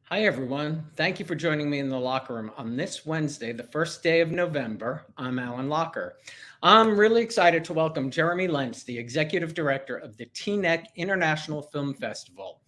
Hi, everyone. Thank you for joining me in the locker room on this Wednesday, the first day of November. I'm Alan Locher. I'm really excited to welcome Jeremy Lentz, the Executive Director of the Teaneck International Film Festival.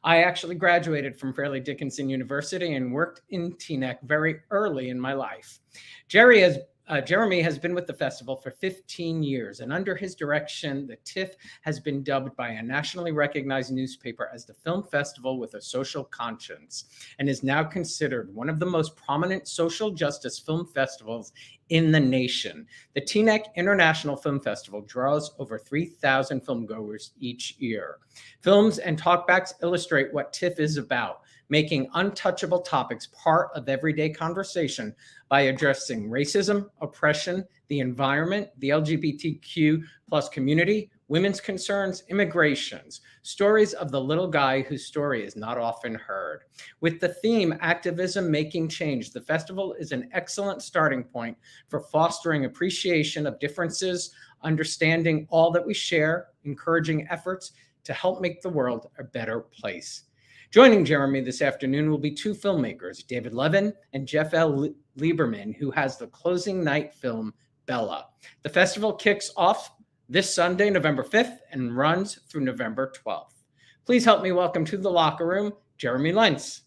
I actually graduated from Fairleigh Dickinson University and worked in Teaneck very early in my life. Jeremy has been with the festival for 15 years, and under his direction, the TIFF has been dubbed by a nationally recognized newspaper as the film festival with a social conscience, and is now considered one of the most prominent social justice film festivals in the nation. The Teaneck International Film Festival draws over 3,000 filmgoers each year. Films and talkbacks illustrate what TIFF is about, making untouchable topics part of everyday conversation by addressing racism, oppression, the environment, the LGBTQ plus community, women's concerns, immigrations, stories of the little guy whose story is not often heard. With the theme Activism Making Change, the festival is an excellent starting point for fostering appreciation of differences, understanding all that we share, encouraging efforts to help make the world a better place. Joining Jeremy this afternoon will be two filmmakers, David Levin and Jeff L. Lieberman, who has the closing night film, Bella. The festival kicks off this Sunday, November 5th, and runs through November 12th. Please help me welcome to the locker room, Jeremy Lentz.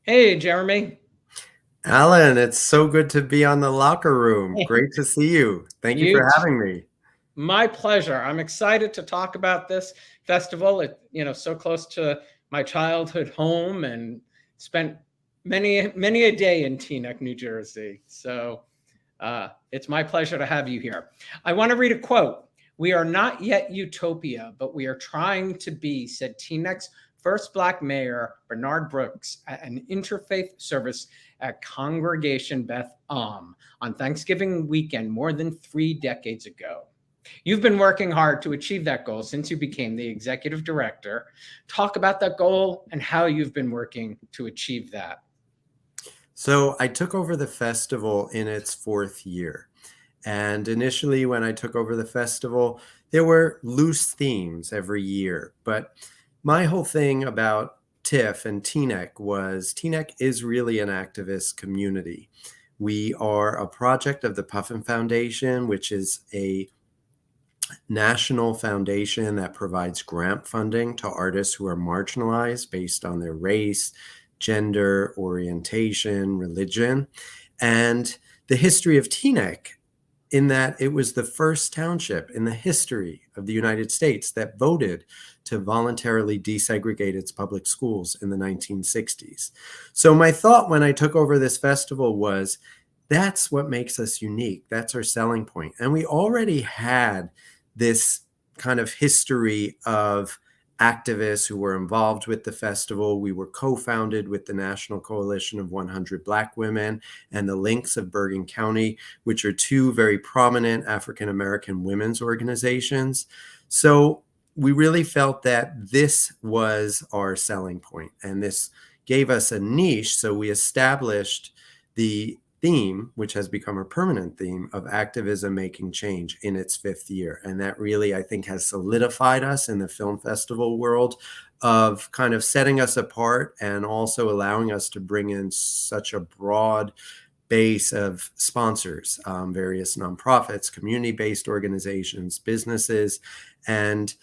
Hey, Jeremy. Alan, it's so good to be on the locker room. Great to see you. Thank you for having me. My pleasure. I'm excited to talk about this festival. So close to my childhood home, and spent many a day in Teaneck, New Jersey. So it's my pleasure to have you here. I want to read a quote. "We are not yet utopia, but we are trying to be," said Teaneck's first Black mayor, Bernard Brooks, at an interfaith service at Congregation Beth Am on Thanksgiving weekend more than 3 decades ago. You've been working hard to achieve that goal since you became the executive director. Talk about that goal and how you've been working to achieve that. So I took over the festival in its 4th year. And initially, when I took over the festival, there were loose themes every year. But my whole thing about TIFF and Teaneck was Teaneck is really an activist community. We are a project of the Puffin Foundation, which is a national foundation that provides grant funding to artists who are marginalized based on their race, gender, orientation, religion, and the history of Teaneck, in that it was the first township in the history of the United States that voted to voluntarily desegregate its public schools in the 1960s. So my thought when I took over this festival was, that's what makes us unique. That's our selling point. And we already had this kind of history of activists who were involved with the festival. We were co-founded with the National Coalition of 100 Black Women and the Links of Bergen County, which are two very prominent African-American women's organizations. So we really felt that this was our selling point, and this gave us a niche. So we established the theme, which has become a permanent theme, of activism making change in its 5th year. And that really, I think, has solidified us in the film festival world of kind of setting us apart, and also allowing us to bring in such a broad base of sponsors, various nonprofits, community-based organizations, businesses, and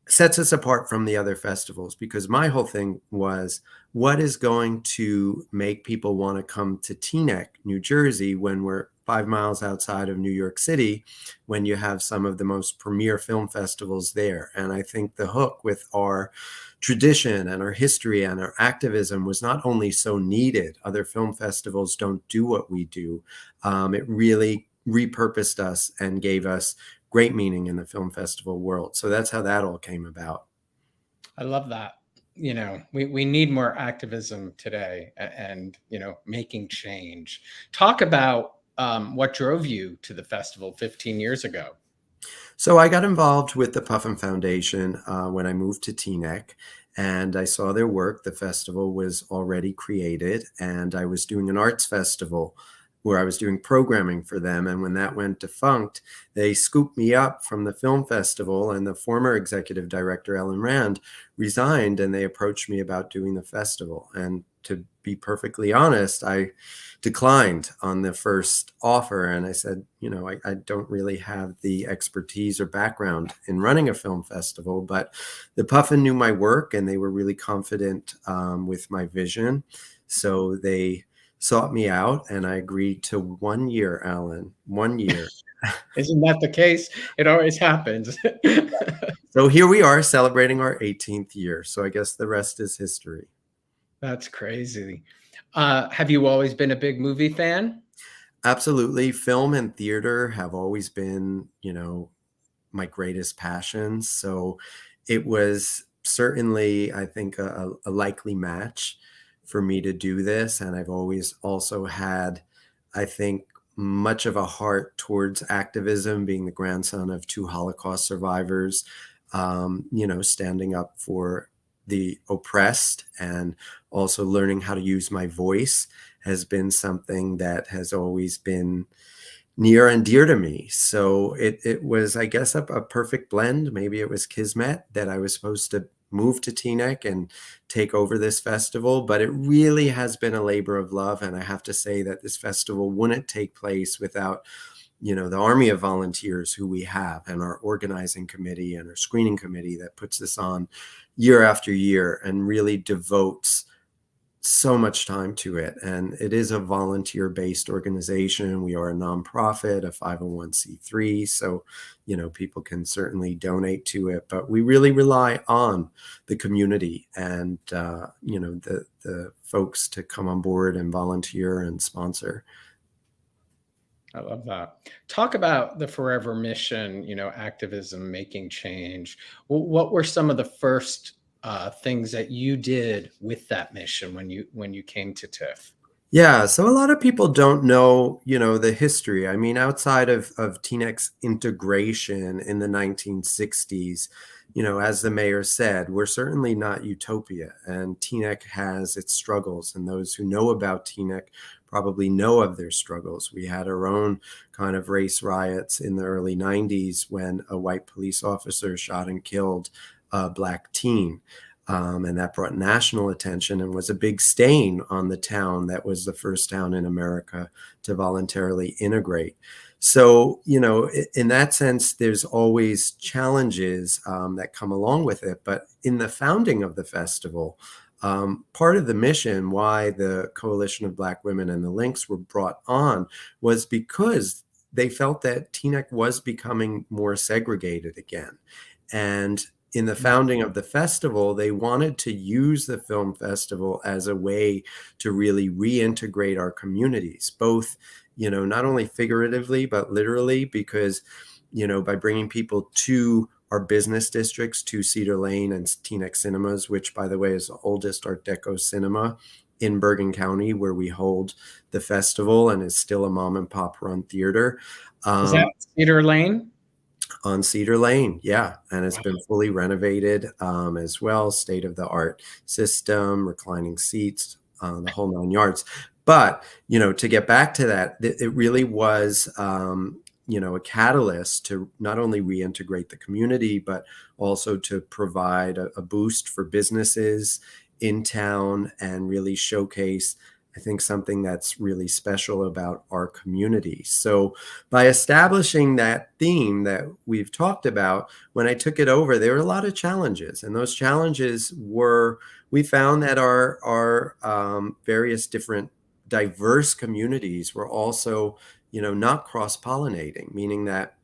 sets us apart from the other festivals. Because my whole thing was, what is going to make people want to come to Teaneck, New Jersey, when we're 5 miles outside of New York City, when you have some of the most premier film festivals there? And I think the hook with our tradition and our history and our activism was not only so needed, other film festivals don't do what we do. It really repurposed us and gave us great meaning in the film festival world. So that's how that all came about. I love that. We need more activism today, and, making change. Talk about what drove you to the festival 15 years ago. So I got involved with the Puffin Foundation when I moved to Teaneck, and I saw their work. The festival was already created, and I was doing an arts festival where I was doing programming for them. And when that went defunct, they scooped me up from the film festival, and the former executive director, Ellen Rand, resigned, and they approached me about doing the festival. And to be perfectly honest, I declined on the first offer. And I said, I don't really have the expertise or background in running a film festival, but the Puffin knew my work and they were really confident with my vision. So they sought me out, and I agreed to 1 year, Alan, 1 year. Isn't that the case? It always happens. So here we are celebrating our 18th year. So I guess the rest is history. That's crazy. Have you always been a big movie fan? Absolutely. Film and theater have always been, my greatest passions. So it was certainly, I think, a likely match for me to do this. And I've always also had, I think, much of a heart towards activism, being the grandson of 2 Holocaust survivors, standing up for the oppressed, and also learning how to use my voice has been something that has always been near and dear to me. So it was, I guess, a perfect blend. Maybe it was kismet that I was supposed to move to Teaneck and take over this festival, but it really has been a labor of love. And I have to say that this festival wouldn't take place without, the army of volunteers who we have, and our organizing committee and our screening committee that puts this on year after year and really devotes so much time to it. And it is a volunteer-based organization. We are a nonprofit, a 501c3. So, people can certainly donate to it, but we really rely on the community and, the folks to come on board and volunteer and sponsor. I love that. Talk about the Forever Mission, activism, making change. What were some of the first things that you did with that mission when you came to TIFF? Yeah, so a lot of people don't know, the history. I mean, outside of Teaneck's integration in the 1960s, as the mayor said, we're certainly not utopia, and Teaneck has its struggles, and those who know about Teaneck probably know of their struggles. We had our own kind of race riots in the early 90s when a white police officer shot and killed a Black teen. And that brought national attention and was a big stain on the town that was the first town in America to voluntarily integrate. So, in that sense, there's always challenges that come along with it. But in the founding of the festival, part of the mission, why the Coalition of Black Women and the Links were brought on, was because they felt that Teaneck was becoming more segregated again. And in the founding of the festival, they wanted to use the film festival as a way to really reintegrate our communities, both, not only figuratively, but literally, because, by bringing people to our business districts, to Cedar Lane and Teaneck Cinemas, which, by the way, is the oldest Art Deco cinema in Bergen County, where we hold the festival, and is still a mom and pop run theater. Is that Cedar Lane? On Cedar Lane, yeah, and it's been fully renovated as well, state-of-the-art system, reclining seats, the whole 9 yards. But, to get back to that, it really was, a catalyst to not only reintegrate the community, but also to provide a boost for businesses in town and really showcase, I think, something that's really special about our community. So by establishing that theme that we've talked about, when I took it over, there were a lot of challenges. And those challenges were, we found that our various different diverse communities were also, not cross-pollinating, meaning that,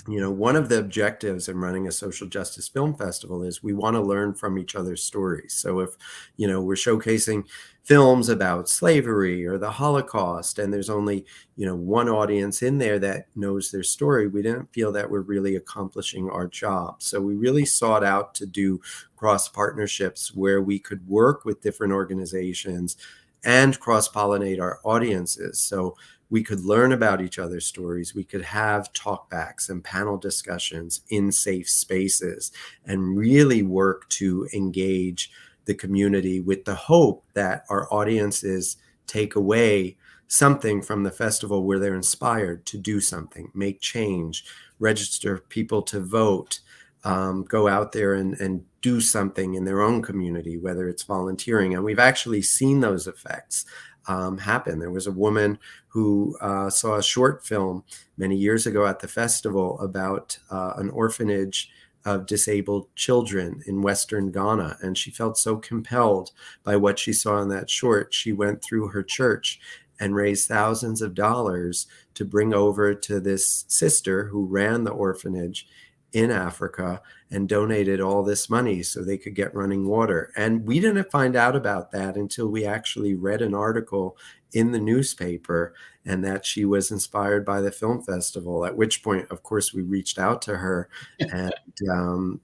one of the objectives in running a social justice film festival is we want to learn from each other's stories. So if, we're showcasing films about slavery or the Holocaust, and there's only, one audience in there that knows their story, we didn't feel that we're really accomplishing our job. So we really sought out to do cross partnerships where we could work with different organizations and cross-pollinate our audiences. So we could learn about each other's stories. We could have talkbacks and panel discussions in safe spaces and really work to engage the community with the hope that our audiences take away something from the festival where they're inspired to do something, make change, register people to vote, go out there and do something in their own community, whether it's volunteering. And we've actually seen those effects happen. There was a woman who saw a short film many years ago at the festival about an orphanage of disabled children in Western Ghana. And she felt so compelled by what she saw in that short. She went through her church and raised thousands of dollars to bring over to this sister who ran the orphanage in Africa and donated all this money so they could get running water. And we didn't find out about that until we actually read an article in the newspaper, and that she was inspired by the film festival, at which point, of course, we reached out to her. And,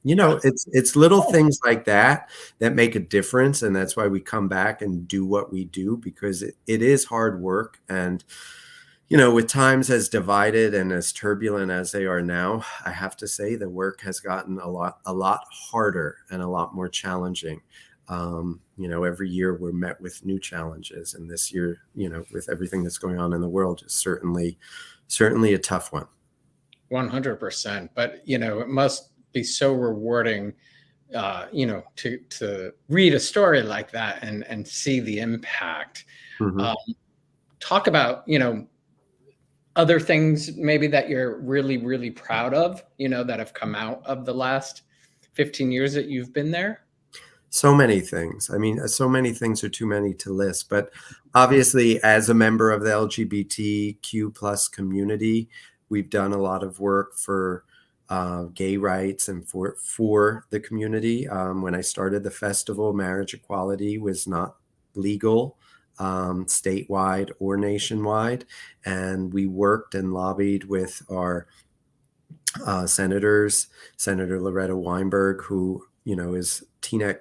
it's little things like that that make a difference. And that's why we come back and do what we do, because it is hard work. And with times as divided and as turbulent as they are now, I have to say the work has gotten a lot harder and a lot more challenging. Every year we're met with new challenges, and this year, with everything that's going on in the world, is certainly a tough one. 100%. But it must be so rewarding, to read a story like that and see the impact. Mm-hmm. Talk about other things maybe that you're really, really proud of, that have come out of the last 15 years that you've been there? So many things. I mean, so many things are too many to list. But obviously, as a member of the LGBTQ plus community, we've done a lot of work for gay rights and for the community. When I started the festival, marriage equality was not legal statewide or nationwide. And we worked and lobbied with our senators, Senator Loretta Weinberg, who, is Teaneck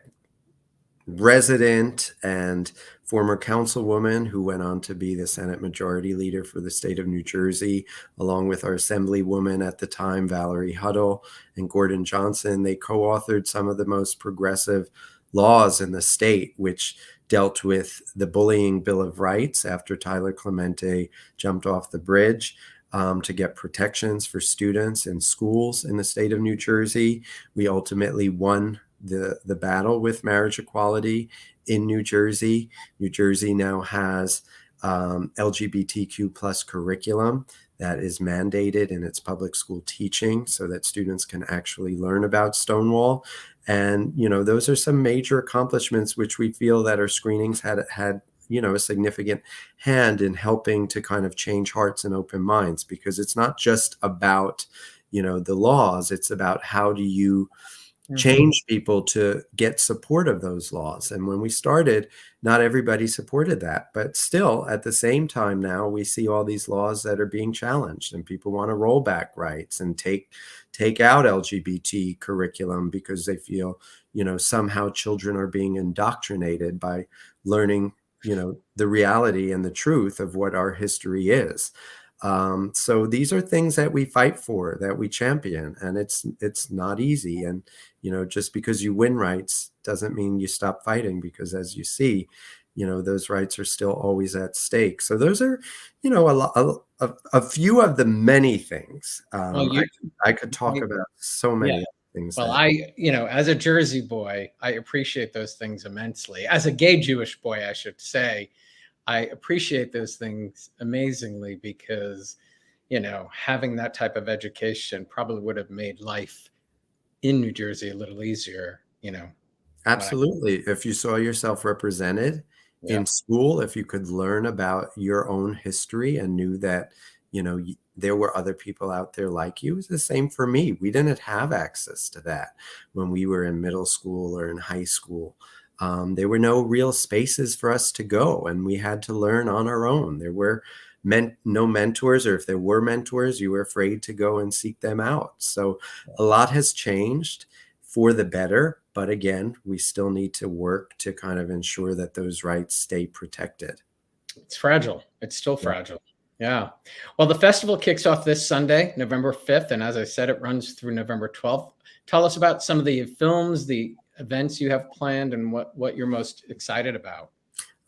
resident and former councilwoman who went on to be the Senate Majority Leader for the state of New Jersey, along with our Assemblywoman at the time, Valerie Huddle, and Gordon Johnson. They co-authored some of the most progressive laws in the state, which dealt with the bullying Bill of Rights after Tyler Clemente jumped off the bridge, to get protections for students in schools in the state of New Jersey. We ultimately won the battle with marriage equality in New Jersey. New Jersey now has LGBTQ plus curriculum that is mandated in its public school teaching so that students can actually learn about Stonewall. And, those are some major accomplishments which we feel that our screenings had a significant hand in helping to kind of change hearts and open minds, because it's not just about, the laws. It's about how do you change people to get support of those laws. And when we started, not everybody supported that. But still, at the same time now, we see all these laws that are being challenged, and people want to roll back rights and take out LGBT curriculum because they feel, somehow children are being indoctrinated by learning, the reality and the truth of what our history is. So these are things that we fight for, that we champion, and it's not easy. And, just because you win rights doesn't mean you stop fighting, because as you see, those rights are still always at stake. So those are, a few of the many things. I could talk about so many things. Well, as a Jersey boy, I appreciate those things immensely. As a gay Jewish boy, I should say, I appreciate those things amazingly, because, having that type of education probably would have made life in New Jersey a little easier, Absolutely. If you saw yourself represented in school, if you could learn about your own history and knew that, there were other people out there like you. It was the same for me. We didn't have access to that when we were in middle school or in high school. There were no real spaces for us to go, and we had to learn on our own. There were no mentors, or if there were mentors, you were afraid to go and seek them out. So a lot has changed for the better, but again, we still need to work to kind of ensure that those rights stay protected. It's fragile. It's still fragile. Yeah. Well, the festival kicks off this Sunday, November 5th. And as I said, it runs through November 12th. Tell us about some of the films, the events you have planned, and what you're most excited about.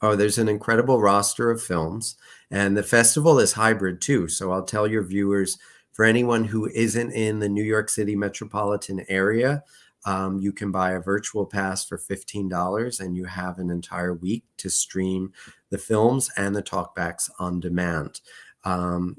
Oh, there's an incredible roster of films, and the festival is hybrid too. So I'll tell your viewers, for anyone who isn't in the New York City metropolitan area, you can buy a virtual pass for $15 and you have an entire week to stream the films and the talkbacks on demand.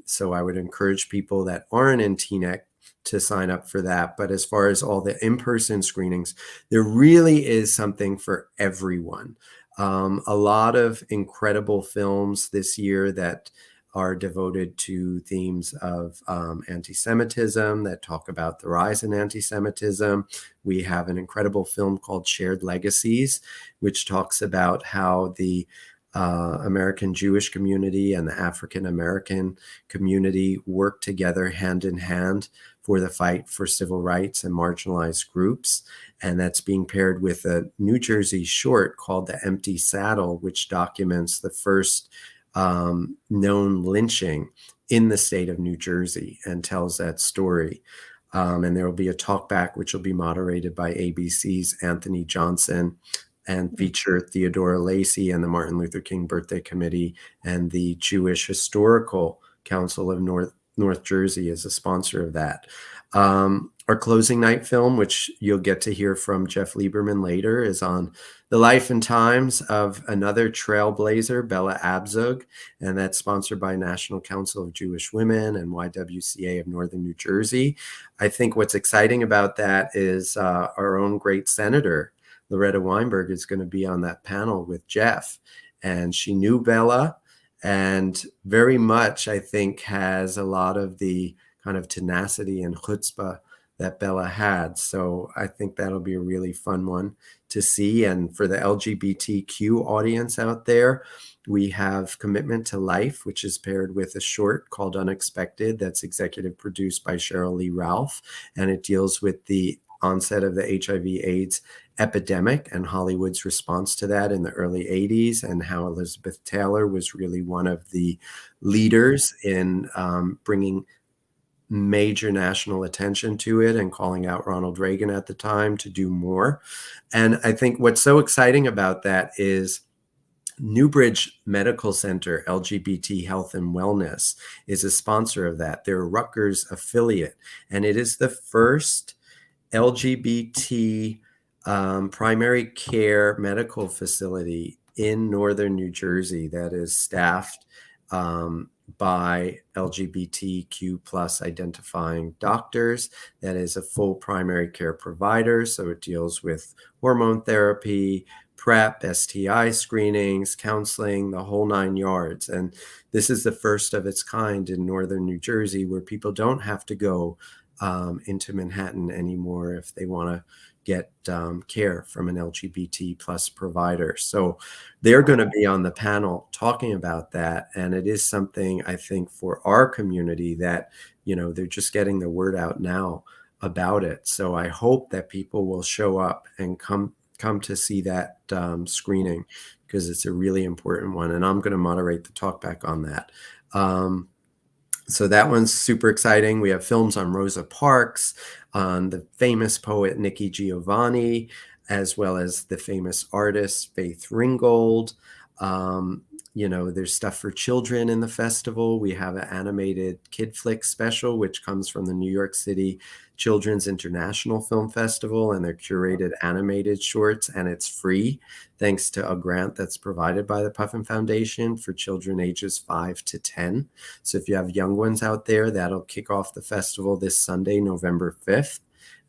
So I would encourage people that aren't in Teaneck to sign up for that. But as far as all the in-person screenings, there really is something for everyone. A lot of incredible films this year that are devoted to themes of anti-Semitism, that talk about the rise in anti-Semitism. We have an incredible film called Shared Legacies, which talks about how the American Jewish community and the African American community work together hand in hand for the fight for civil rights and marginalized groups. And that's being paired with a New Jersey short called The Empty Saddle, which documents the first known lynching in the state of New Jersey and tells that story. And there will be a talkback, which will be moderated by ABC's Anthony Johnson and feature Theodora Lacey and the Martin Luther King Birthday Committee and the Jewish Historical Council of North Jersey as a sponsor of that. Our closing night film, which you'll get to hear from Jeff Lieberman later, is on the life and times of another trailblazer, Bella Abzug, and that's sponsored by National Council of Jewish Women and YWCA of Northern New Jersey. I think what's exciting about that is our own great senator, Loretta Weinberg, is going to be on that panel with Jeff, and she knew Bella and very much, I think, has a lot of the kind of tenacity and chutzpah that Bella had. So I think that'll be a really fun one to see. And for the LGBTQ audience out there, we have Commitment to Life, which is paired with a short called Unexpected that's executive produced by Cheryl Lee Ralph. And it deals with the onset of the HIV/AIDS epidemic and Hollywood's response to that in the early 80s, and how Elizabeth Taylor was really one of the leaders in bringing major national attention to it and calling out Ronald Reagan at the time to do more. And I think what's so exciting about that is Newbridge Medical Center, LGBT Health and Wellness, is a sponsor of that. They're a Rutgers affiliate, and it is the first LGBT primary care medical facility in northern New Jersey that is staffed by LGBTQ plus identifying doctors. That is a full primary care provider. So it deals with hormone therapy, PrEP, STI screenings, counseling, the whole 9 yards. And this is the first of its kind in northern New Jersey, where people don't have to go into Manhattan anymore if they want to get care from an LGBT plus provider. So they're going to be on the panel talking about that. And it is something, I think, for our community that, you know, they're just getting the word out now about it. So I hope that people will show up and come to see that screening, because it's a really important one. And I'm going to moderate the talkback on that. So that one's super exciting. We have films on Rosa Parks, on the famous poet Nikki Giovanni, as well as the famous artist Faith Ringgold. You know, there's stuff for children in the festival. We have an animated kid flick special, which comes from the New York City Children's International Film Festival, and they're curated animated shorts, and it's free thanks to a grant that's provided by the Puffin Foundation for children ages 5 to 10. So if you have young ones out there, that'll kick off the festival this Sunday, November 5th.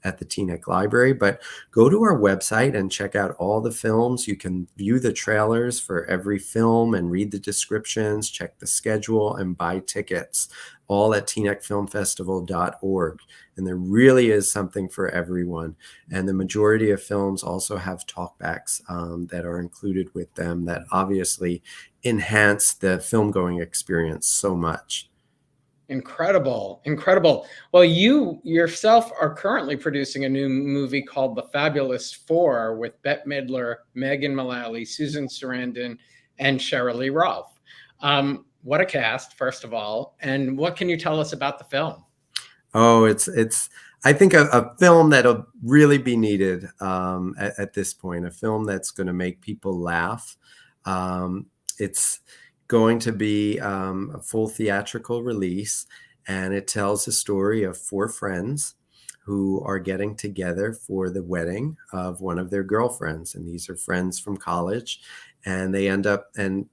At the Teaneck Library. But go to our website and check out all the films. You can view the trailers for every film and read the descriptions, check the schedule, and buy tickets, all at teaneckfilmfestival.org. And there really is something for everyone. And the majority of films also have talkbacks that are included with them that obviously enhance the film-going experience so much. Incredible, incredible. Well, you yourself are currently producing a new movie called The Fabulous Four with Bette Midler, Megan Mullally, Susan Sarandon, and Cheryl Lee Ralph. What a cast, first of all. And what can you tell us about the film? Oh, it's I think a film that'll really be needed at this point, a film that's going to make people laugh. It's going to be a full theatrical release, and it tells the story of four friends who are getting together for the wedding of one of their girlfriends. And these are friends from college, and they end up, and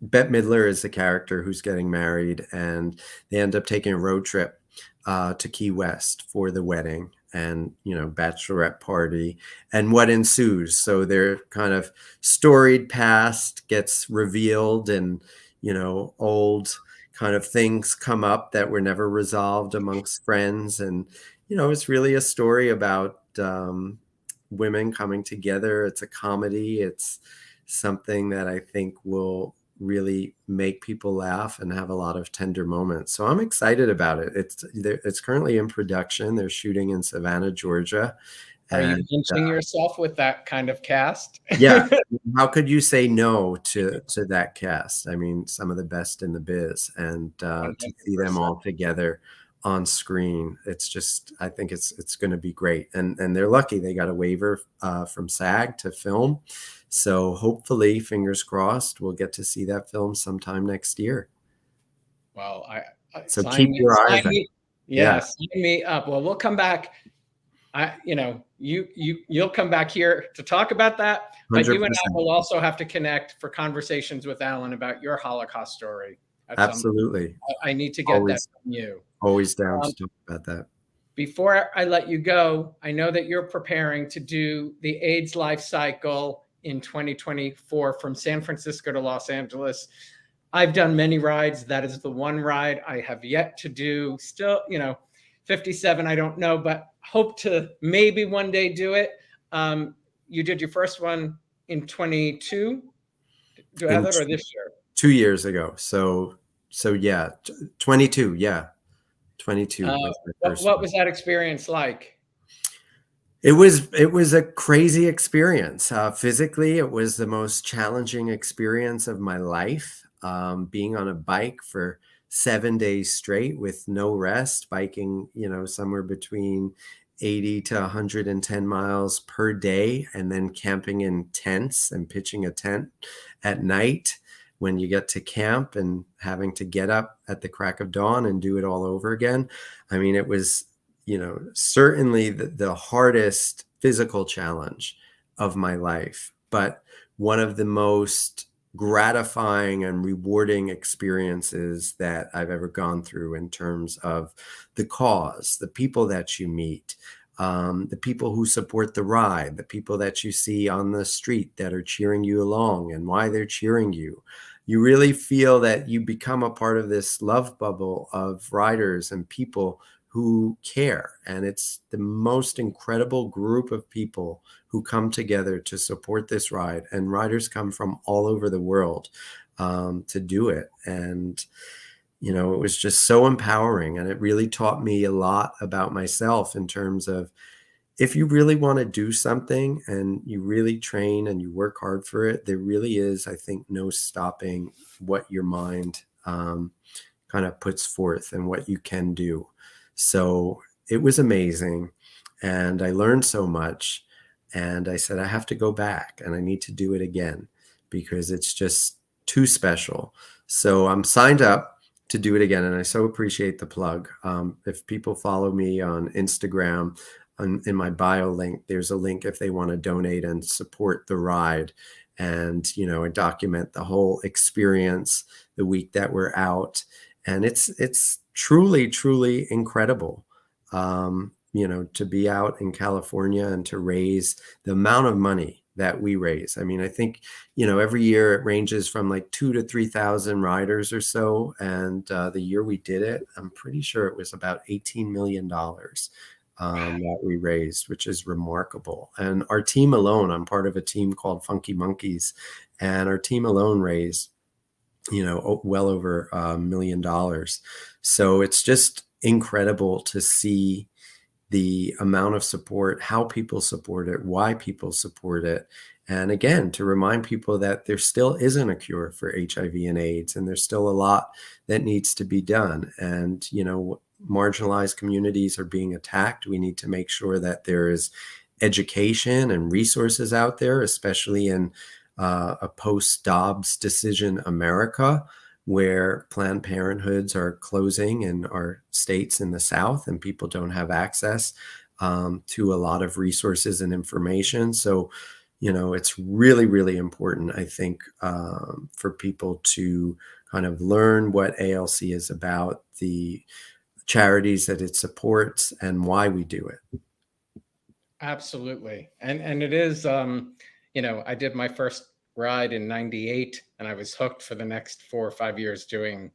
Bette Midler is the character who's getting married, and they end up taking a road trip to Key West for the wedding and, bachelorette party and what ensues. So their kind of storied past gets revealed, and, old kind of things come up that were never resolved amongst friends. And, it's really a story about women coming together. It's a comedy. It's something that I think will really make people laugh and have a lot of tender moments. So I'm excited about it. It's currently in production. They're shooting in Savannah, Georgia. Are you pinching yourself with that kind of cast? Yeah. How could you say no to that cast? I mean, some of the best in the biz, and to see them all together on screen, I think it's going to be great. And they're lucky they got a waiver from SAG to film. So hopefully, fingers crossed, we'll get to see that film sometime next year. Well, so keep your eyes on. Sign me up. Well, we'll come back. You'll come back here to talk about that, but 100%. You and I will also have to connect for conversations with Alan about your Holocaust story. Absolutely. I need to get that from you. Always down to talk about that. Before I let you go, I know that you're preparing to do the AIDS life cycle in 2024 from San Francisco to Los Angeles. I've done many rides. That is the one ride I have yet to do. Still, 57, I don't know, but hope to maybe one day do it. You did your first one in 22, or this year? 2 years ago. So yeah, 22. Yeah. 22. What was that experience like? It was a crazy experience. Physically, it was the most challenging experience of my life. Being on a bike for 7 days straight with no rest, biking, somewhere between 80 to 110 miles per day, and then camping in tents and pitching a tent at night when you get to camp, and having to get up at the crack of dawn and do it all over again. I mean, it was, certainly the hardest physical challenge of my life, but one of the most gratifying and rewarding experiences that I've ever gone through, in terms of the cause, the people that you meet, the people who support the ride, the people that you see on the street that are cheering you along and why they're cheering you. You really feel that you become a part of this love bubble of riders and people who care. And it's the most incredible group of people who come together to support this ride. And riders come from all over the world to do it. And, it was just so empowering. And it really taught me a lot about myself, in terms of, if you really want to do something and you really train and you work hard for it, there really is, I think, no stopping what your mind kind of puts forth and what you can do. So it was amazing. And I learned so much. And I said, I have to go back and I need to do it again, because it's just too special. So I'm signed up to do it again. And I so appreciate the plug. If people follow me on Instagram, in my bio link, there's a link if they want to donate and support the ride. And, I document the whole experience the week that we're out. And it's truly, truly incredible, to be out in California and to raise the amount of money that we raise. I mean, I think, every year it ranges from like 2,000 to 3,000 riders or so. And the year we did it, I'm pretty sure it was about $18 million that we raised, which is remarkable. And our team alone, I'm part of a team called Funky Monkeys, and our team alone raised, well over $1 million. So it's just incredible to see the amount of support, how people support it, why people support it. And again, to remind people that there still isn't a cure for HIV and AIDS, and there's still a lot that needs to be done. And, marginalized communities are being attacked. We need to make sure that there is education and resources out there, especially in a post-Dobbs decision America, where Planned Parenthoods are closing in our states in the South, and people don't have access to a lot of resources and information. So, it's really, really important, I think, for people to kind of learn what ALC is about, the charities that it supports, and why we do it. Absolutely. And it is, I did my first ride in 98 and I was hooked for the next 4 or 5 years doing,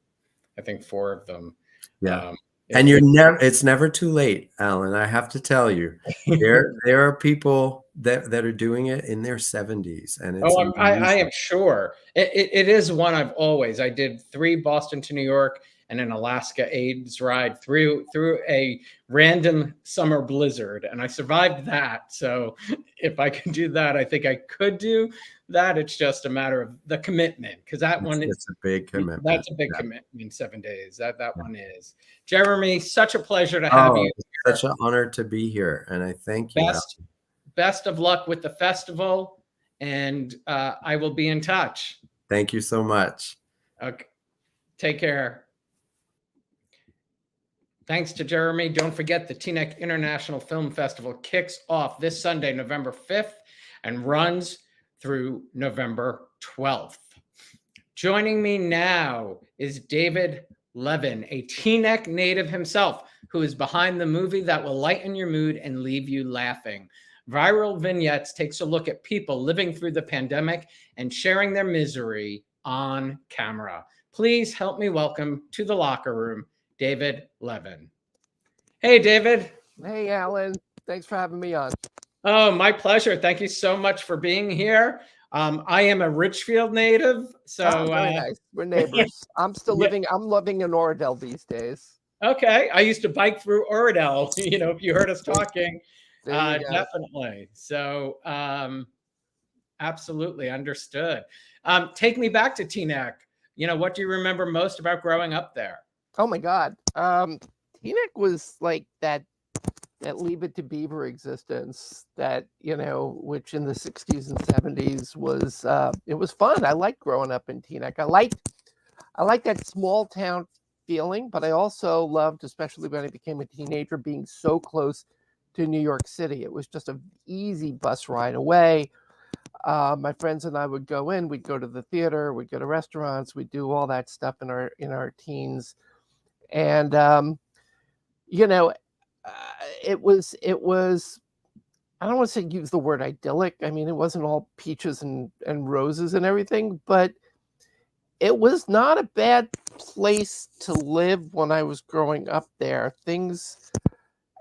I think, 4 of them. Yeah. And it's never too late, Alan. I have to tell you, there are people that are doing it in their 70s, and it's I am sure it is one I did 3 Boston to New York and an Alaska AIDS ride through a random summer blizzard, and I survived that. So if I can do that, I think I could do that. It's just a matter of the commitment, because it's a big commitment. That's a big commitment. 7 days. That one is. Jeremy, such a pleasure to have you. Such an honor to be here, and I thank you. Best of luck with the festival, and I will be in touch. Thank you so much. Okay. Take care. Thanks to Jeremy. Don't forget the Teaneck International Film Festival kicks off this Sunday, November 5th, and runs through November 12th. Joining me now is David Levin, a Teaneck native himself, who is behind the movie that will lighten your mood and leave you laughing. Viral Vignettes takes a look at people living through the pandemic and sharing their misery on camera. Please help me welcome to the locker room, David Levin. Hey, David. Hey, Alan. Thanks for having me on. Oh, my pleasure. Thank you so much for being here. I am a Richfield native, so very nice. We're neighbors. I'm still living. I'm living in Oradell these days. Okay, I used to bike through Oradell. If you heard us talking, definitely. So, absolutely understood. Take me back to Teaneck. What do you remember most about growing up there? Oh my God, Teaneck was like that Leave It to Beaver existence that which in the 60s and 70s was it was fun. I liked growing up in Teaneck. I liked that small town feeling, but I also loved, especially when I became a teenager, being so close to New York City. It was just an easy bus ride away. My friends and I would go in. We'd go to the theater. We'd go to restaurants. We'd do all that stuff in our teens, and it was. I don't want to say use the word idyllic. I mean, it wasn't all peaches and roses and everything, but it was not a bad place to live when I was growing up there. Things,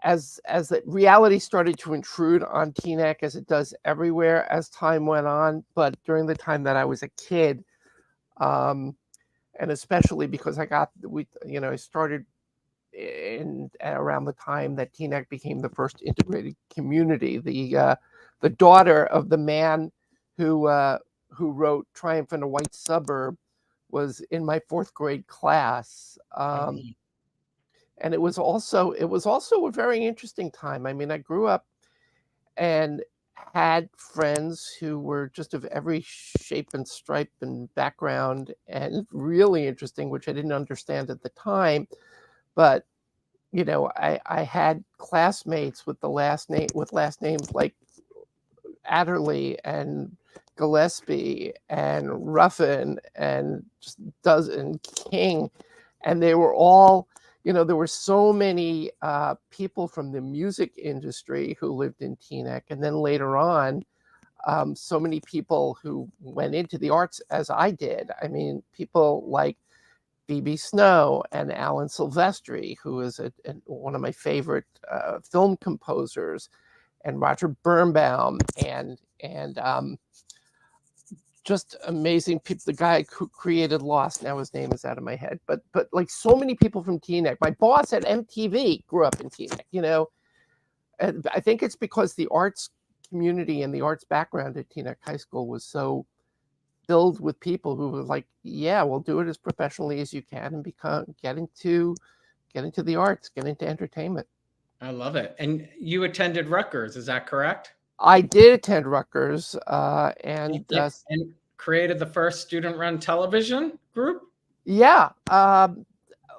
as the reality started to intrude on Teaneck, as it does everywhere as time went on, but during the time that I was a kid, and especially because I started in around the time that Teaneck became the first integrated community. The daughter of the man who wrote Triumph in a White Suburb was in my 4th grade class. And it was also a very interesting time. I mean, I grew up and had friends who were just of every shape and stripe and background, and really interesting, which I didn't understand at the time. But I had classmates with last names like Adderley and Gillespie and Ruffin and King, and they were all, there were so many people from the music industry who lived in Teaneck, and then later on, so many people who went into the arts as I did. I mean, people like B.B. Snow and Alan Silvestri, who is one of my favorite film composers, and Roger Birnbaum, and just amazing people. The guy who created Lost, now his name is out of my head, but like so many people from Teaneck. My boss at MTV grew up in Teaneck, and I think it's because the arts community and the arts background at Teaneck High School was so filled with people who were like, yeah, we'll do it as professionally as you can and get into the arts, get into entertainment. I love it. And you attended Rutgers, is that correct? I did attend Rutgers, and And created the first student-run television group. yeah.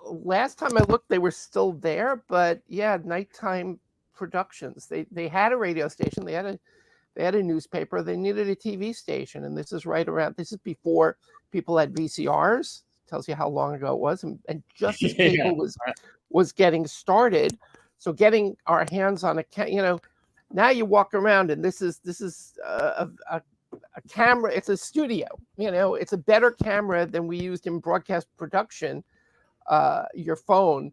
Last time I looked, they were still there, but yeah, nighttime productions. They had a radio station. They had a newspaper. They needed a TV station, and this is right around. This is before people had VCRs. Tells you how long ago it was, and just as cable was getting started. So getting our hands on now you walk around and this is a camera. It's a studio. It's a better camera than we used in broadcast production. Your phone.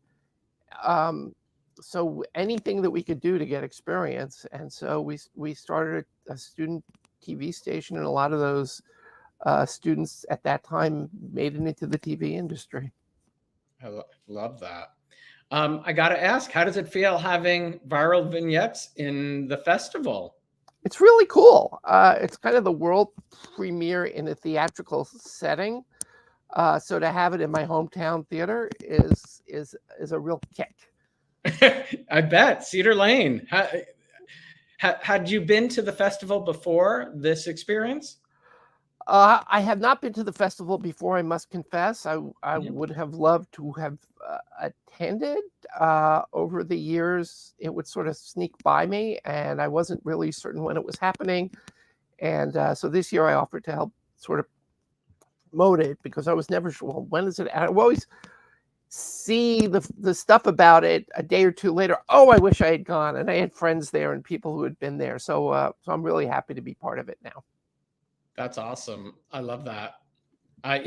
So anything that we could do to get experience, and so we started a student TV station, and a lot of those students at that time made it into the TV industry. I love that. I got to ask, how does it feel having viral vignettes in the festival? It's really cool. It's kind of the world premiere in a theatrical setting. So to have it in my hometown theater is a real kick. I bet. Cedar Lane. Had you been to the festival before this experience? I have not been to the festival before, I must confess. I would have loved to have attended. Over the years, it would sort of sneak by me, and I wasn't really certain when it was happening. And so this year I offered to help sort of promote it, because I was never sure, well, when is it? I always see the stuff about it a day or two later. Oh, I wish I had gone. And I had friends there and people who had been there. So I'm really happy to be part of it now. That's awesome. I love that. I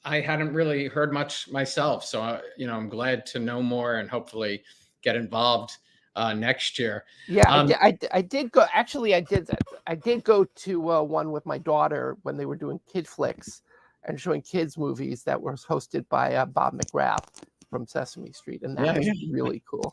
hadn't really heard much myself, so I'm glad to know more and hopefully get involved next year. Yeah, I did go. Actually, I did go to one with my daughter when they were doing kid flicks and showing kids movies that was hosted by Bob McGrath from Sesame Street, and that was really cool.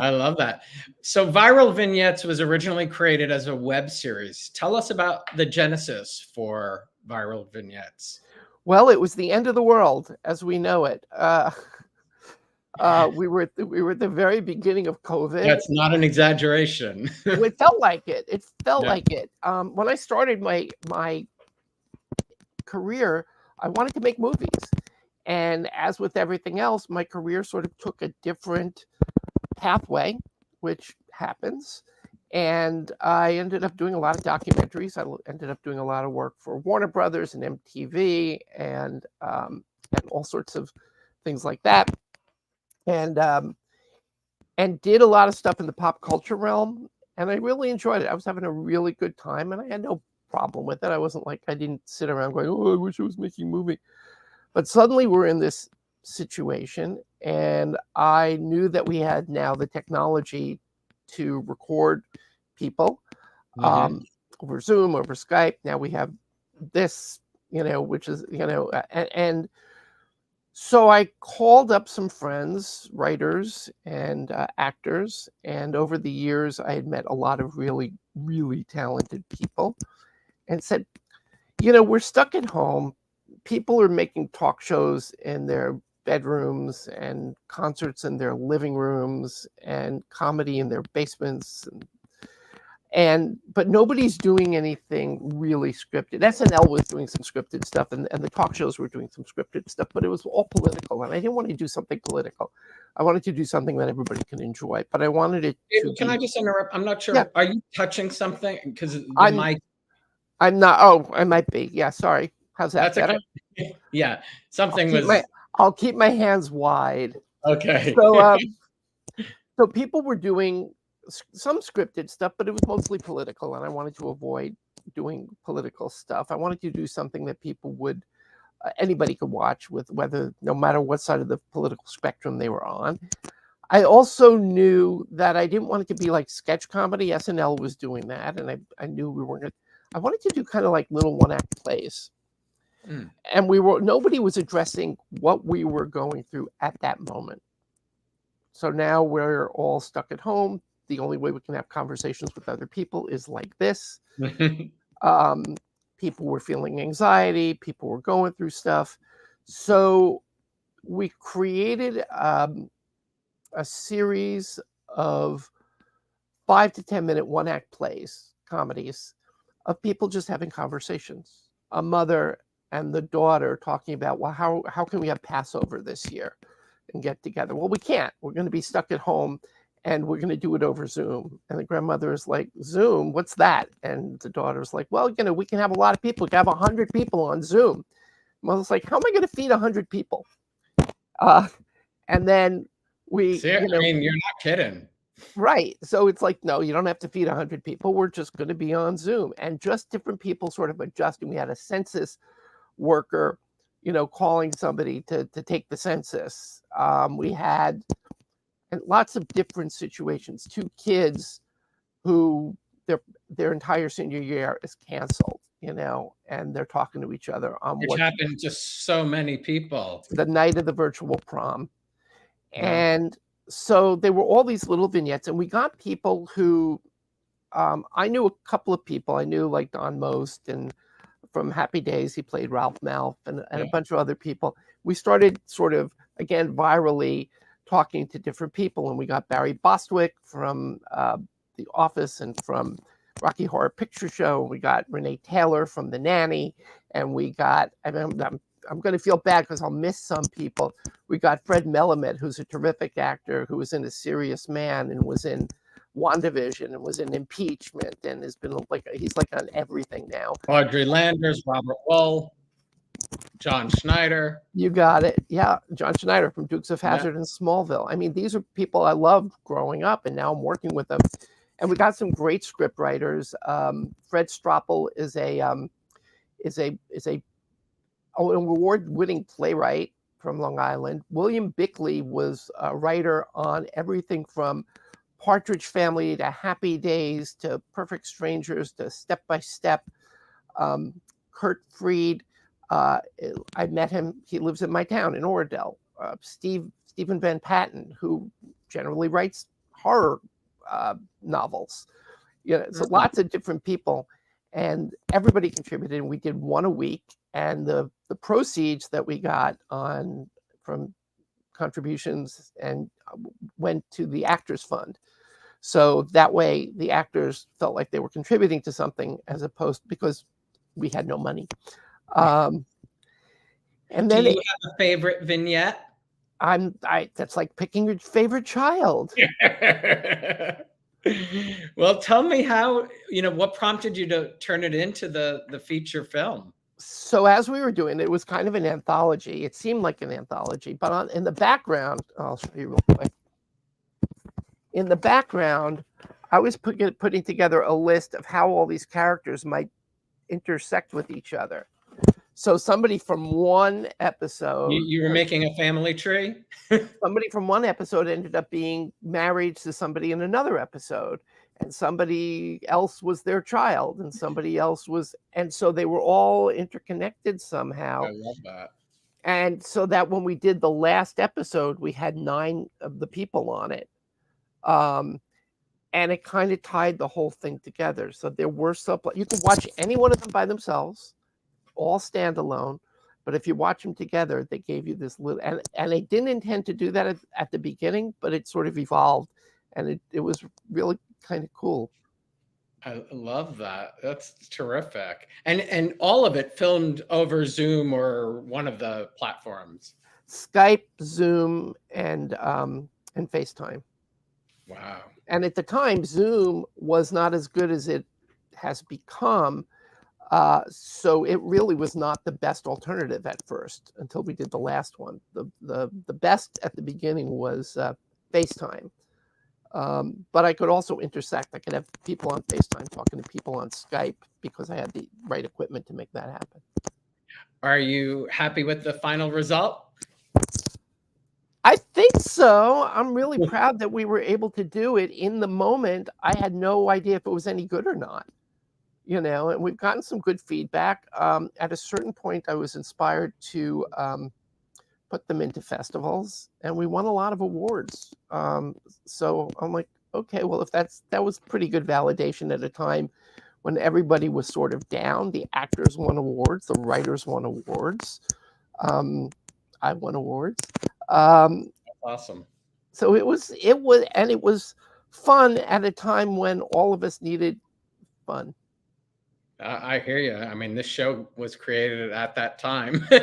I love that. So Viral Vignettes was originally created as a web series. Tell us about the genesis for Viral Vignettes. Well, it was the end of the world as we know it. We were at the very beginning of COVID. That's not an exaggeration. It felt like it. It felt like it. When I started my career, I wanted to make movies. And as with everything else, my career sort of took a different pathway, which happens. And I ended up doing a lot of documentaries. I ended up doing a lot of work for Warner Brothers and MTV and all sorts of things like that. And did a lot of stuff in the pop culture realm. And I really enjoyed it. I was having a really good time, and I had no problem with it. I wasn't like, I didn't sit around going, oh, I wish I was making a movie. But suddenly we're in this situation, and I knew that we had now the technology to record people over Zoom, over Skype. Now we have this, which is, and so I called up some friends, writers and actors, and over the years I had met a lot of really, really talented people, and said, we're stuck at home. People are making talk shows in their bedrooms and concerts in their living rooms and comedy in their basements, but nobody's doing anything really scripted. SNL was doing some scripted stuff, and the talk shows were doing some scripted stuff, but it was all political, and I didn't want to do something political. I wanted to do something that everybody can enjoy, but I wanted it to Can I just interrupt? I'm not sure. Yeah. Are you touching something? Because I'm not. Oh, I might be. Yeah, sorry. How's that? That's better? Okay. Yeah, something I'll keep my hands wide. Okay. So people were doing some scripted stuff, but it was mostly political, and I wanted to avoid doing political stuff. I wanted to do something that people would, anybody could watch, with no matter what side of the political spectrum they were on. I also knew that I didn't want it to be like sketch comedy. SNL was doing that, and I knew we weren't. I wanted to do kind of like little one-act plays. And nobody was addressing what we were going through at that moment. So now we're all stuck at home. The only way we can have conversations with other people is like this. People were feeling anxiety. People were going through stuff. So we created a series of 5 to 10 minute one act plays, comedies of people just having conversations. A mother and the daughter talking about, well, how can we have Passover this year and get together? Well, we can't. We're going to be stuck at home and we're going to do it over Zoom. And the grandmother is like, Zoom, what's that? And the daughter's like, well, we can have a lot of people. We can have 100 people on Zoom. Mother's like, how am I going to feed 100 people? And then we, See, I mean, you're not kidding. Right. So it's like, no, you don't have to feed 100 people. We're just going to be on Zoom, and just different people sort of adjusting. We had a census worker, calling somebody to take the census. We had lots of different situations. 2 kids who their entire senior year is canceled, and they're talking to each other on Which happened to so many people. The night of the virtual prom. And so there were all these little vignettes, and we got people who, I knew a couple of people. I knew like Don Most, and from Happy Days, he played Ralph Malph, and a bunch of other people. We started sort of, again, virally talking to different people, and we got Barry Bostwick from The Office and from Rocky Horror Picture Show. We got Renee Taylor from The Nanny, and we got, I'm going to feel bad because I'll miss some people. We got Fred Melamed, who's a terrific actor, who was in A Serious Man and was in WandaVision and was in Impeachment and has been he's like on everything now. Audrey Landers, Robert Wuhl, John Schneider. You got it. Yeah, John Schneider from Dukes of Hazzard and Smallville. I mean, these are people I loved growing up, and now I'm working with them. And we got some great script writers. Fred Stroppel is an award-winning playwright from Long Island. William Bickley was a writer on everything from Partridge Family to Happy Days to Perfect Strangers to Step by Step. Kurt Fried, I met him. He lives in my town in Oradell. Stephen Van Patten, who generally writes horror novels. So lots of different people, and everybody contributed. And we did one a week. And the proceeds that we got from contributions and went to the Actors Fund. So that way the actors felt like they were contributing to something, as opposed, because we had no money. And then, do you have a favorite vignette? That's like picking your favorite child. Well, tell me how, what prompted you to turn it into the feature film? So as we were doing it, it was kind of an anthology. It seemed like an anthology, but in the background, I'll show you real quick. In the background, I was putting together a list of how all these characters might intersect with each other. So somebody from one episode... You were making a family tree? Somebody from one episode ended up being married to somebody in another episode. And somebody else was their child, and somebody else was... And so they were all interconnected somehow. I love that. And so that when we did the last episode, we had 9 of the people on it. And it kind of tied the whole thing together. So there were you can watch any one of them by themselves, all standalone. But if you watch them together, they gave you this little... And they didn't intend to do that at the beginning, but it sort of evolved. And it was really kind of cool. I love that. That's terrific. And all of it filmed over Zoom or one of the platforms. Skype, Zoom, and FaceTime. Wow. And at the time, Zoom was not as good as it has become. So it really was not the best alternative at first until we did the last one. The best at the beginning was FaceTime. But I could also intersect. I could have people on FaceTime talking to people on Skype because I had the right equipment to make that happen. Are you happy with the final result? I think so. I'm really proud that we were able to do it. In the moment, I had no idea if it was any good or not. And we've gotten some good feedback. At a certain point, I was inspired to put them into festivals, and we won a lot of awards. So I'm like, okay, well, if that was pretty good validation at a time when everybody was sort of down. The actors won awards, the writers won awards. I won awards. Awesome. So it was fun at a time when all of us needed fun. I hear you. I mean, this show was created at that time, for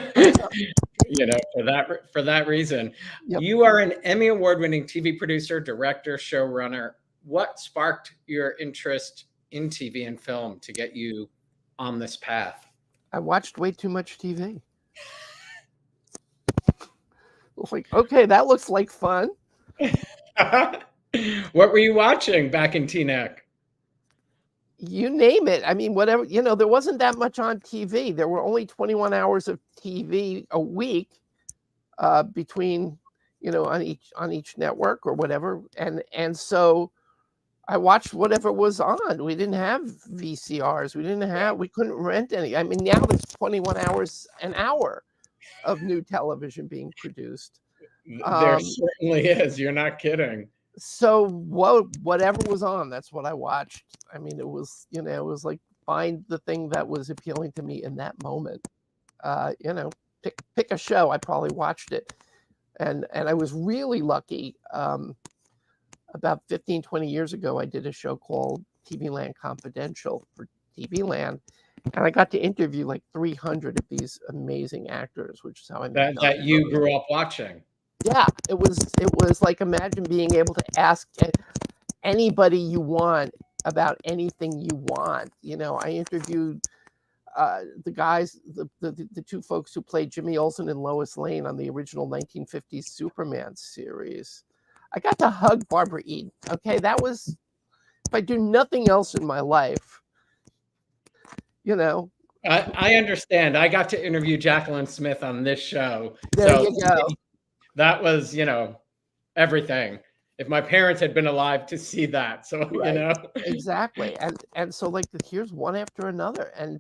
that reason. Yep. You are an Emmy award-winning TV producer, director, showrunner. What sparked your interest in TV and film to get you on this path? I watched way too much TV. Like, okay, that looks like fun. What were you watching back in Teaneck? You name it. I mean, whatever, there wasn't that much on TV. There were only 21 hours of TV a week between, on each network or whatever. And so I watched whatever was on. We didn't have VCRs. We couldn't rent any. I mean, now there's 21 hours an hour of new television being produced. There certainly is. You're not kidding. So whatever was on, that's what I watched. I mean, it was like find the thing that was appealing to me in that moment. Pick a show. I probably watched it. And I was really lucky. About 15, 20 years ago, I did a show called TV Land Confidential for TV Land. And I got to interview like 300 of these amazing actors, which is how I met that you grew up watching. Yeah, it was like, imagine being able to ask anybody you want about anything you want. I interviewed the guys, the two folks who played Jimmy Olsen and Lois Lane on the original 1950s Superman series. I got to hug Barbara Eden. Okay, that was, if I do nothing else in my life, I understand. I got to interview Jacqueline Smith on this show. There you go. That was, everything. If my parents had been alive to see that, so right. Exactly, and so like here's one after another, and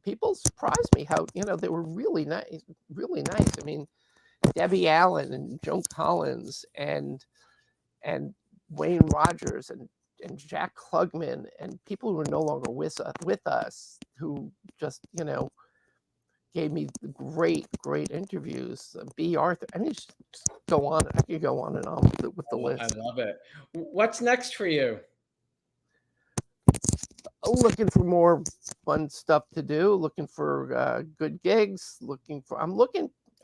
people surprised me how they were really nice, really nice. I mean, Debbie Allen and Joan Collins and Wayne Rogers and Jack Klugman and people who are no longer with us, who just gave me great interviews. B. Arthur. I mean, just go on. I could go on and on with the list. I love it. What's next for you? Looking for more fun stuff to do. Looking for good gigs.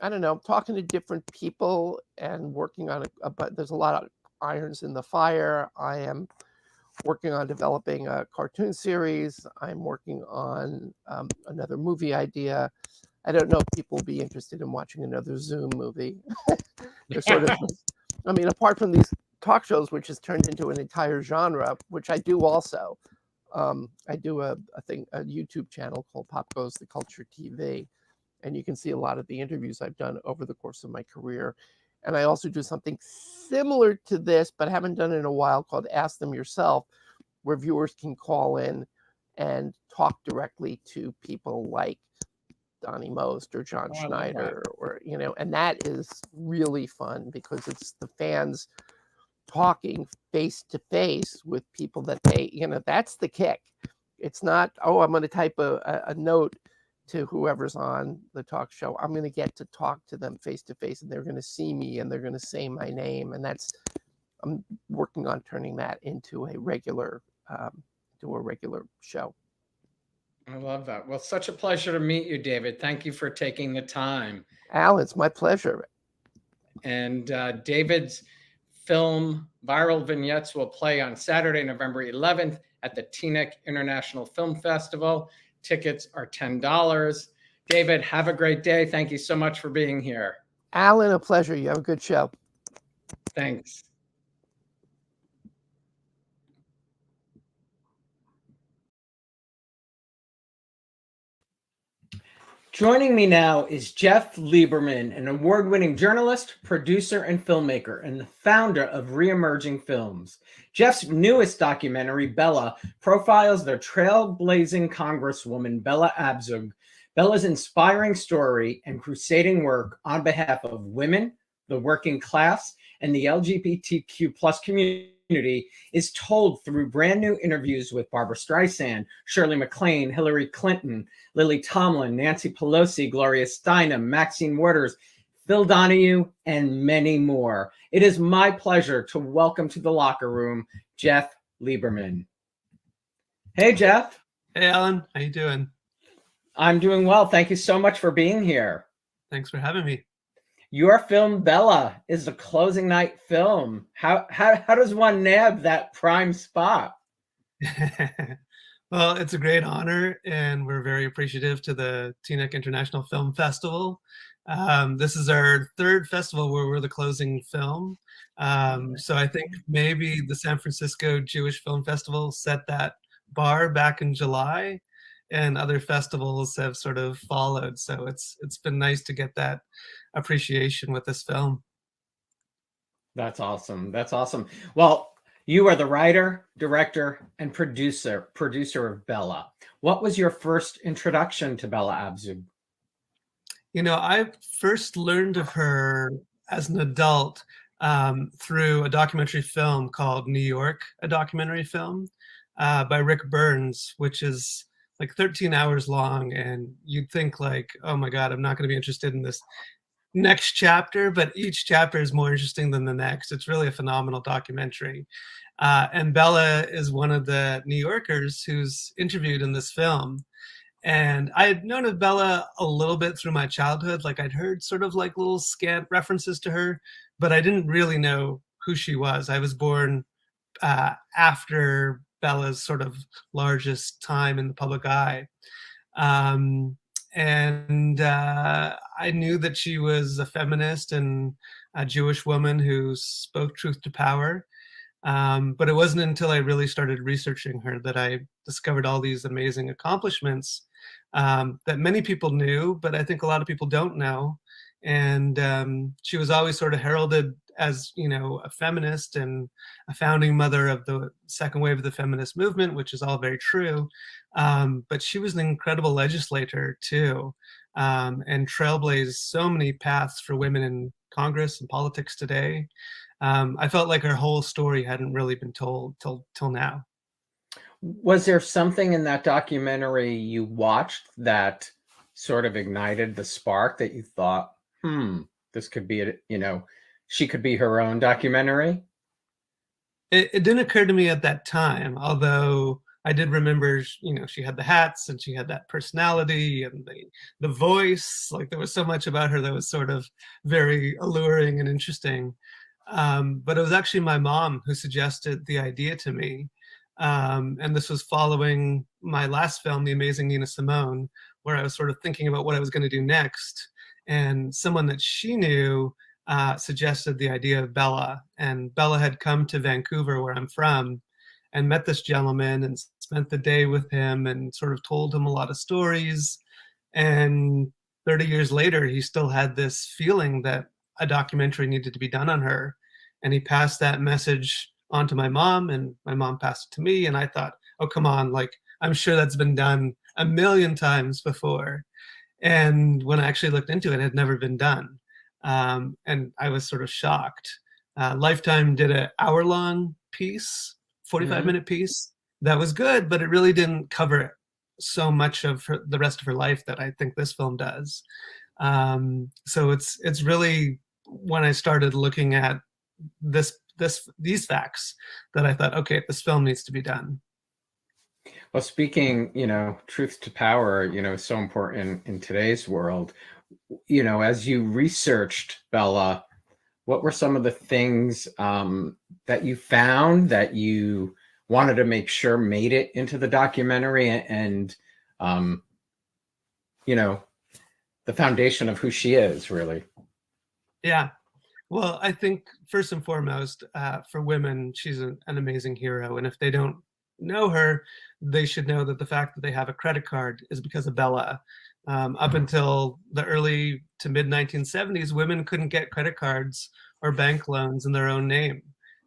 I don't know. I'm talking to different people and working on but there's a lot of irons in the fire. I am working on developing a cartoon series. I'm working on another movie idea. I don't know if people will be interested in watching another Zoom movie. They're sort of, I mean, apart from these talk shows, which has turned into an entire genre, which I do also. I do a YouTube channel called Pop Goes the Culture TV, and you can see a lot of the interviews I've done over the course of my career. And I also do something similar to this, but haven't done it in a while, called Ask Them Yourself, where viewers can call in and talk directly to people like Donnie Most or John Schneider, or, and that is really fun because it's the fans talking face to face with people that they, that's the kick. It's not, I'm going to type a note to whoever's on the talk show. I'm going to get to talk to them face to face, and they're going to see me and they're going to say my name. And I'm working on turning that into a regular show. I love that. Well, such a pleasure to meet you, David. Thank you for taking the time. Al, it's my pleasure. And David's film Viral Vignettes will play on Saturday, November 11th at the Teaneck International Film Festival. Tickets are $10. David, have a great day. Thank you so much for being here. Alan, a pleasure. You have a good show. Thanks. Joining me now is Jeff Lieberman, an award-winning journalist, producer, and filmmaker, and the founder of Reemerging Films. Jeff's newest documentary, Bella, profiles the trailblazing Congresswoman Bella Abzug. Bella's inspiring story and crusading work on behalf of women, the working class, and the LGBTQ plus community is told through brand new interviews with Barbara Streisand, Shirley MacLaine, Hillary Clinton, Lily Tomlin, Nancy Pelosi, Gloria Steinem, Maxine Waters, Phil Donahue, and many more. It is my pleasure to welcome to the locker room Jeff Lieberman. Hey, Jeff. Hey, Alan. How you doing? I'm doing well. Thank you so much for being here. Thanks for having me. Your film Bella is a closing night film. How does one nab that prime spot? Well, it's a great honor, and we're very appreciative to the Teaneck International Film Festival. This is our third festival where we're the closing film. So I think maybe the San Francisco Jewish Film Festival set that bar back in July, and other festivals have sort of followed. So it's been nice to get that appreciation with this film. That's awesome. That's awesome. Well, you are the writer, director, and producer of Bella. What was your first introduction to Bella Abzug? You know, I first learned of her as an adult through a documentary film called New York, a documentary film by Rick Burns, which is like 13 hours long. And you'd think like, oh my God, I'm not going to be interested in this next chapter, but each chapter is more interesting than the next. It's really a phenomenal documentary. And Bella is one of the New Yorkers who's interviewed in this film. And I had known of Bella a little bit through my childhood. Like I'd heard sort of like little scant references to her, but I didn't really know who she was. I was born after Bella's sort of largest time in the public eye. And I knew that she was a feminist and a Jewish woman who spoke truth to power. But it wasn't until I really started researching her that I discovered all these amazing accomplishments that many people knew, but I think a lot of people don't know. And she was always sort of heralded as, you know, a feminist and a founding mother of the second wave of the feminist movement, which is all very true. But she was an incredible legislator too, and trailblazed so many paths for women in Congress and politics today. I felt like her whole story hadn't really been told till now. Was there something in that documentary you watched that sort of ignited the spark that you thought, this could be, she could be her own documentary? It didn't occur to me at that time, although I did remember, she had the hats and she had that personality and the voice. Like there was so much about her that was sort of very alluring and interesting. But it was actually my mom who suggested the idea to me. And this was following my last film, The Amazing Nina Simone, where I was sort of thinking about what I was going to do next. And someone that she knew suggested the idea of Bella. And Bella had come to Vancouver, where I'm from, and met this gentleman and spent the day with him and sort of told him a lot of stories. And 30 years later, he still had this feeling that a documentary needed to be done on her. And he passed that message on to my mom, and my mom passed it to me. And I thought, oh, come on, like, I'm sure that's been done a million times before. And when I actually looked into it, it had never been done. And I was sort of shocked. Lifetime did an hour-long piece, 45-minute piece. That was good, but it really didn't cover so much of the rest of her life that I think this film does. So it's really when I started looking at these facts that I thought, okay, this film needs to be done. Well, speaking, truth to power, is so important in today's world. As you researched Bella, what were some of the things that you found that you wanted to make sure made it into the documentary and the foundation of who she is, really? Yeah. Well, I think first and foremost, for women, she's an amazing hero. And if they don't know her, they should know that the fact that they have a credit card is because of Bella. Up until the early to mid 1970s, women couldn't get credit cards or bank loans in their own name.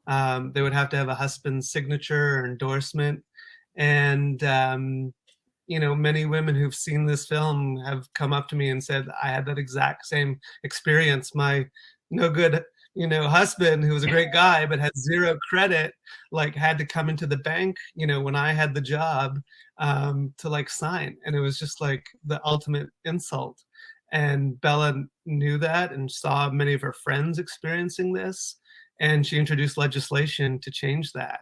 They would have to have a husband's signature or endorsement. And, many women who've seen this film have come up to me and said, I had that exact same experience. My no good, husband, who was a great guy, but had zero credit, like had to come into the bank, when I had the job to like sign. And it was just like the ultimate insult. And Bella knew that and saw many of her friends experiencing this. And she introduced legislation to change that.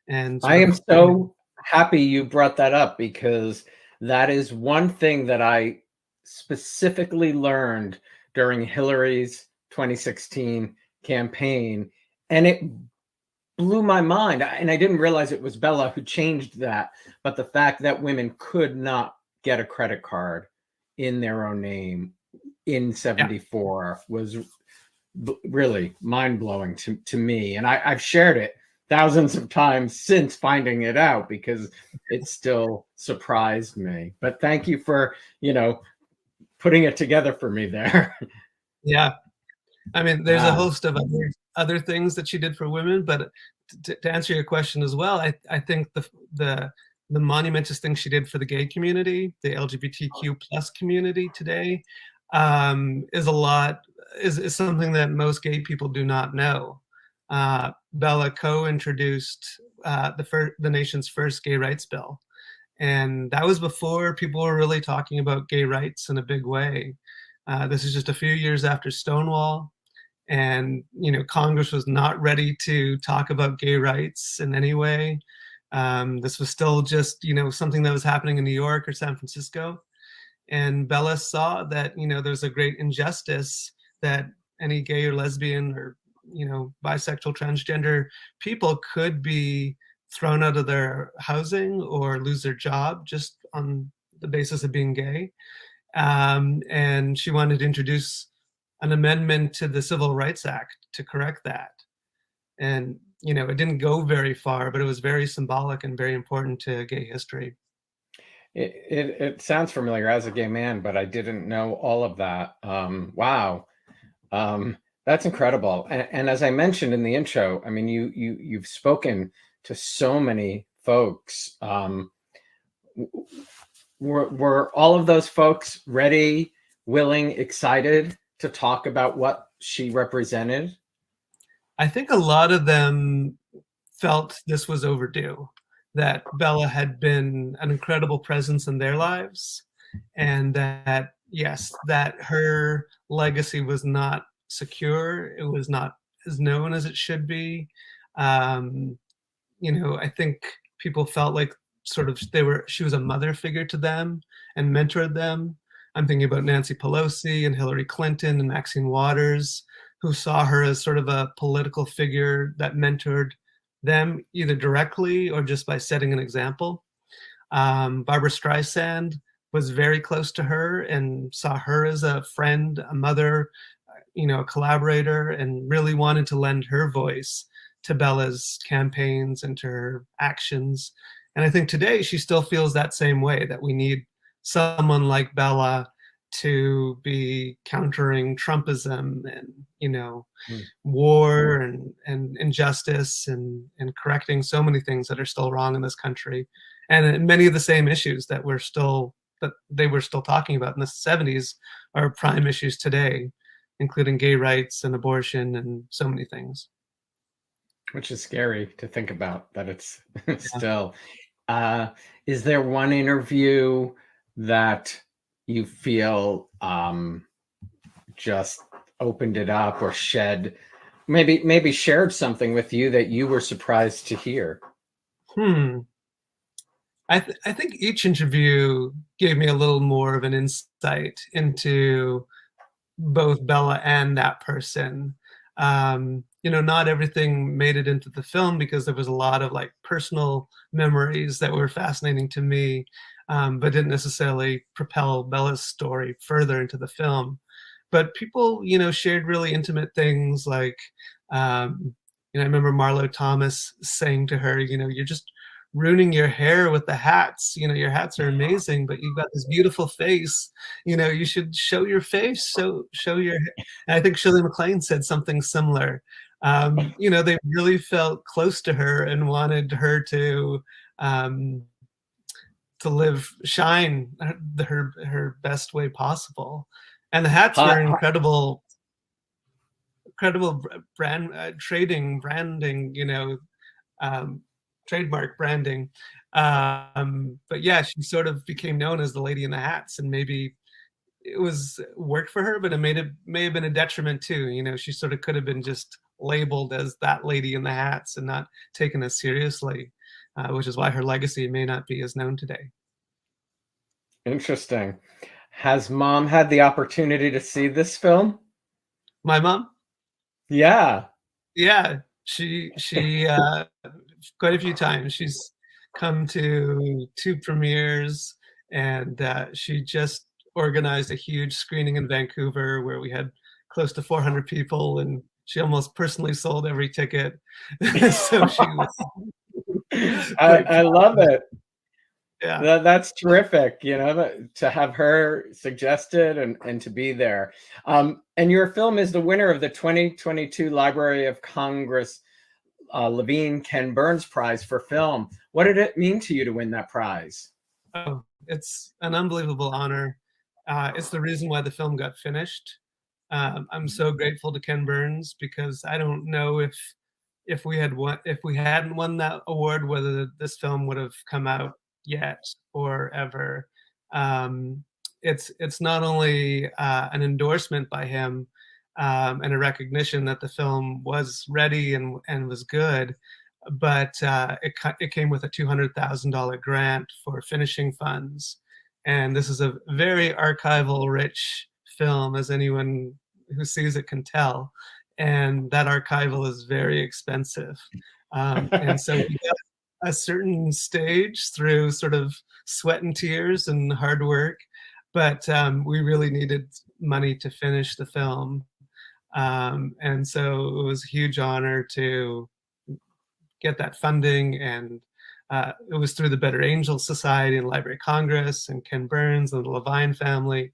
And I am so happy you brought that up, because that is one thing that I specifically learned during Hillary's 2016 campaign, and it blew my mind. And I didn't realize it was Bella who changed that, but the fact that women could not get a credit card in their own name in 74 was really mind-blowing to me. And I've shared it thousands of times since finding it out, because it still surprised me. But thank you for, putting it together for me there. Yeah. I mean, there's a host of other things that she did for women, but to answer your question as well, I think the monumentous thing she did for the gay community, the LGBTQ plus community today, is something that most gay people do not know. Bella co-introduced the nation's first gay rights bill, and that was before people were really talking about gay rights in a big way. This is just a few years after Stonewall, and Congress was not ready to talk about gay rights in any way. This was still just something that was happening in New York or San Francisco, and Bella saw that there's a great injustice that any gay or lesbian or bisexual, transgender people could be thrown out of their housing or lose their job just on the basis of being gay. And she wanted to introduce an amendment to the Civil Rights Act to correct that. And, it didn't go very far, but it was very symbolic and very important to gay history. It sounds familiar as a gay man, but I didn't know all of that. Wow. That's incredible. And as I mentioned in the intro, I mean, you've spoken to so many folks. Were all of those folks ready, willing, excited to talk about what she represented? I think a lot of them felt this was overdue, that Bella had been an incredible presence in their lives, and that, yes, that her legacy was not secure. It was not as known as it should be. I think people felt like she was a mother figure to them and mentored them. I'm thinking about Nancy Pelosi and Hillary Clinton and Maxine Waters, who saw her as sort of a political figure that mentored them either directly or just by setting an example. Barbara Streisand was very close to her and saw her as a friend, a mother, a collaborator, and really wanted to lend her voice to Bella's campaigns and to her actions. And I think today she still feels that same way, that we need someone like Bella to be countering Trumpism and, war and injustice and correcting so many things that are still wrong in this country. And many of the same issues that they were still talking about in the 70s are prime issues today, including gay rights and abortion and so many things. Which is scary to think about, that it's still. Is there one interview that you feel just opened it up or maybe shared something with you that you were surprised to hear? I think each interview gave me a little more of an insight into both Bella and that person. Not everything made it into the film because there was a lot of personal memories that were fascinating to me, but didn't necessarily propel Bella's story further into the film. But people, shared really intimate things like, I remember Marlo Thomas saying to her, you're just ruining your hair with the hats. Your hats are amazing, but you've got this beautiful face. You should show your face, show your hair. And I think Shirley MacLaine said something similar. They really felt close to her and wanted her to shine her best way possible. And the hats were incredible branding, trademark branding. But yeah, she sort of became known as the lady in the hats, and maybe it worked for her, but it may have been a detriment too. She sort of could have been just labeled as that lady in the hats and not taken as seriously, which is why her legacy may not be as known today. Interesting. Has mom had the opportunity to see this film? My mom? Yeah. Yeah, she quite a few times. She's come to 2 premieres, and she just organized a huge screening in Vancouver where we had close to 400 people, and she almost personally sold every ticket. So she was I love it. Yeah. That's terrific, to have her suggested and to be there. And your film is the winner of the 2022 Library of Congress Levine Ken Burns Prize for Film. What did it mean to you to win that prize? Oh, it's an unbelievable honor. It's the reason why the film got finished. I'm so grateful to Ken Burns, because I don't know if we hadn't won that award, whether this film would have come out yet or ever. It's not only an endorsement by him and a recognition that the film was ready and was good, but it came with a $200,000 grant for finishing funds. And this is a very archival rich film, as anyone who sees it can tell. And that archival is very expensive. And so we got a certain stage through sort of sweat and tears and hard work, but we really needed money to finish the film. And so it was a huge honor to get that funding, and it was through the Better Angels Society and Library of Congress and Ken Burns and the Levine family.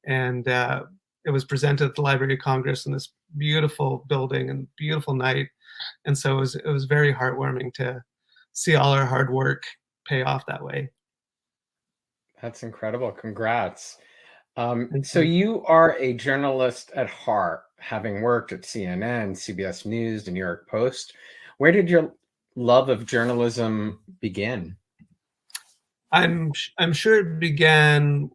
And it was presented at the Library of Congress in this beautiful building and beautiful night. And so it was very heartwarming to see all our hard work pay off that way. That's incredible. Congrats. So you are a journalist at heart, having worked at CNN, CBS News, the New York Post. Where did your love of journalism begin? I'm sure it began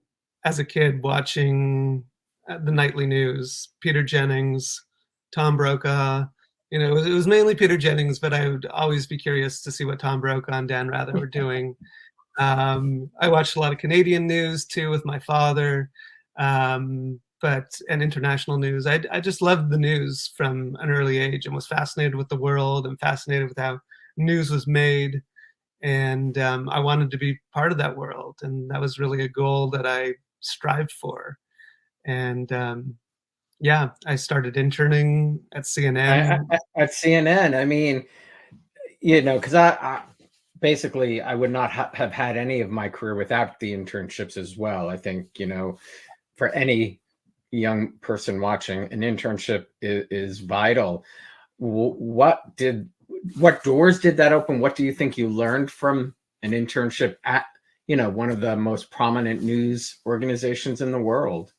as a kid watching the nightly news, Peter Jennings, Tom Brokaw. It was mainly Peter Jennings, but I would always be curious to see what Tom Brokaw and Dan Rather were doing. I watched a lot of Canadian news too with my father, and international news. I just loved the news from an early age and was fascinated with the world and fascinated with how news was made. And I wanted to be part of that world. And that was really a goal that I strived for. And yeah, I started interning at CNN. At CNN, I mean, because I basically I would not have had any of my career without the internships as well. I think, for any young person watching, an internship is vital. What doors did that open? What do you think you learned from an internship at, one of the most prominent news organizations in the world?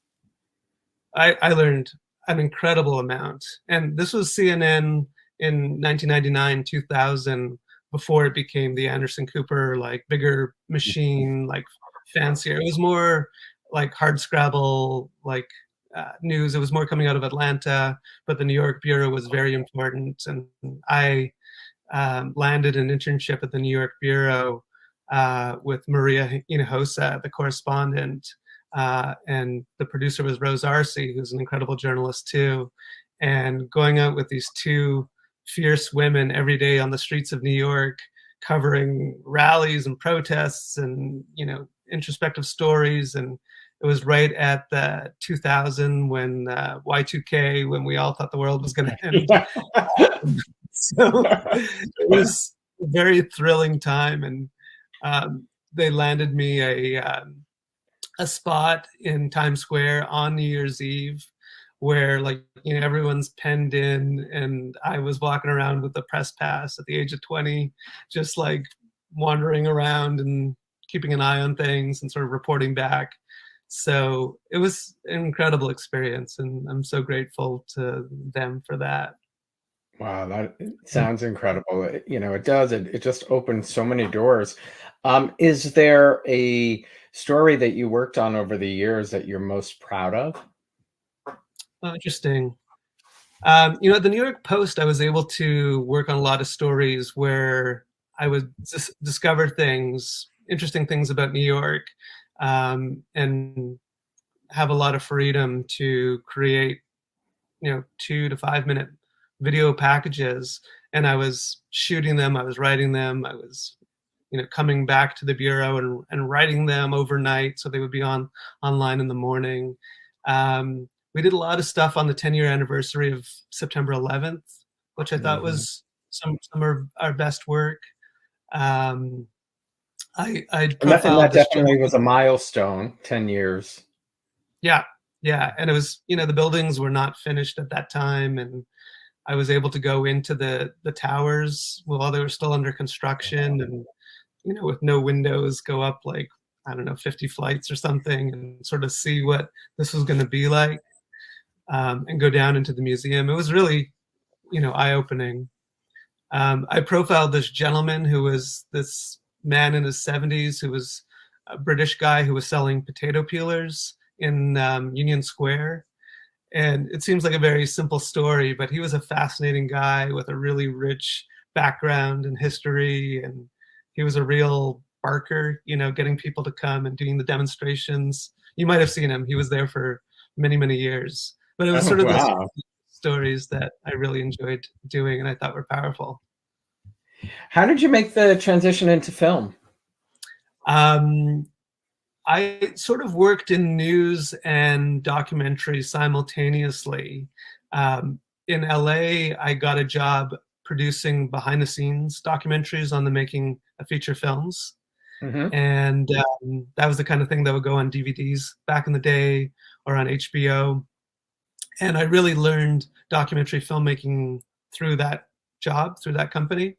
I learned an incredible amount. And this was CNN in 1999, 2000, before it became the Anderson Cooper, like bigger machine, like fancier. It was more like hardscrabble, like news. It was more coming out of Atlanta, but the New York bureau was very important. And I landed an internship at the New York bureau with Maria Hinojosa, the correspondent, and the producer was Rose Arce, who's an incredible journalist too. And going out with these two fierce women every day on the streets of New York, covering rallies and protests and, introspective stories. And it was right at the 2000 when Y2K, when we all thought the world was going to end. So it was a very thrilling time. And they landed me a spot in Times Square on New Year's Eve, where everyone's penned in, and I was walking around with the press pass at the age of 20, just wandering around and keeping an eye on things and sort of reporting back. So it was an incredible experience, and I'm so grateful to them for that. Wow, that sounds incredible. It does. It just opened so many doors. Is there a story that you worked on over the years that you're most proud of? Oh, interesting. You know, at the New York Post, I was able to work on a lot of stories where I would discover things, interesting things about New York, and have a lot of freedom to create, you know, 2 to 5 minute video packages. And I was shooting them, I was writing them, I was, you know, coming back to the bureau and writing them overnight so they would be online in the morning. We did a lot of stuff on the 10-year anniversary of September 11th, which I thought was some of our best work. I And profiled that this definitely was a milestone, 10 years. Yeah, and it was, you know, the buildings were not finished at that time, and I was able to go into the towers while they were still under construction, and, you know, with no windows, go up like, I don't know, 50 flights or something, and sort of see what this was going to be like, and go down into the museum. It was really, you know, eye-opening. I profiled this gentleman who was this man in his 70s who was a British guy who was selling potato peelers in Union Square. And it seems like a very simple story, but he was a fascinating guy with a really rich background and history. And he was a real barker, you know, getting people to come and doing the demonstrations. You might have seen him. He was there for many, many years. But it was sort of Wow. the stories that I really enjoyed doing and I thought were powerful. How did you make the transition into film? I sort of worked in news and documentary simultaneously. In LA, I got a job producing behind the scenes documentaries on the making of feature films. Mm-hmm. And that was the kind of thing that would go on DVDs back in the day or on HBO. And I really learned documentary filmmaking through that job, through that company.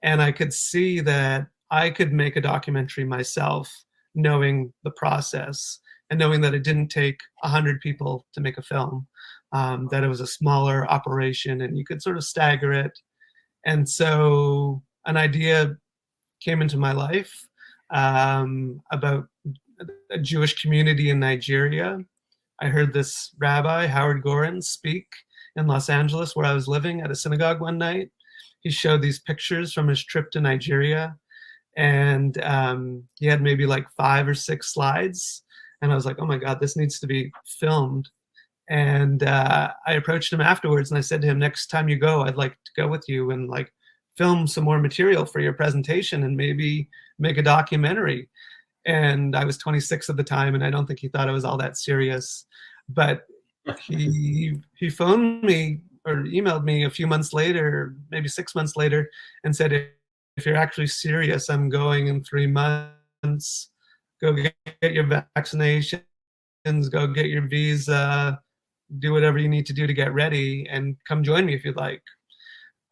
And I could see that I could make a documentary myself, knowing the process and knowing that it didn't take 100 people to make a film, that it was a smaller operation and you could sort of stagger it. And so an idea came into my life about a Jewish community in Nigeria. I heard this rabbi, Howard Gorin, speak in Los Angeles, where I was living, at a synagogue one night. He showed these pictures from his trip to Nigeria, and he had maybe like 5 or 6 slides. And I was like, oh my God, this needs to be filmed. And I approached him afterwards and I said to him, next time you go, I'd like to go with you and like film some more material for your presentation and maybe make a documentary. And I was 26 at the time, and I don't think he thought I was all that serious. But he phoned me or emailed me a few months later, maybe 6 months later, and said, if you're actually serious, I'm going in 3 months. Go get your vaccinations, go get your visa, do whatever you need to do to get ready, and come join me if you'd like.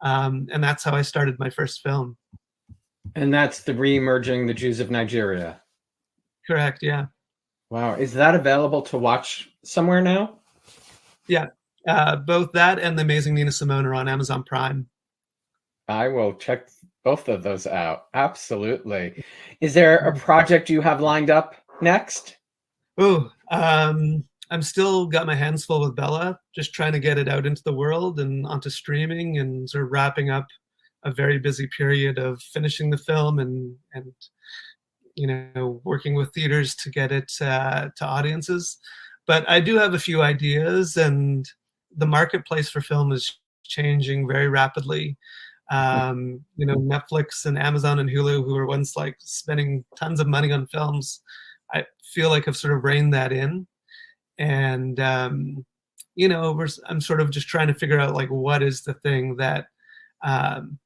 And that's how I started my first film. And that's the Re-Emerging the Jews of Nigeria. Correct, yeah. Wow. Is that available to watch somewhere now? Yeah, both that and The Amazing Nina Simone are on Amazon Prime. I will check both of those out. Absolutely. Is there a project you have lined up next? Oh, I'm still got my hands full with Bella, just trying to get it out into the world and onto streaming, and sort of wrapping up a very busy period of finishing the film and you know, working with theaters to get it to audiences. But I do have a few ideas, and the marketplace for film is changing very rapidly. You know, Netflix and Amazon and Hulu, who were once like spending tons of money on films, I feel like have sort of reined that in. And you know, I'm sort of just trying to figure out like what is the thing that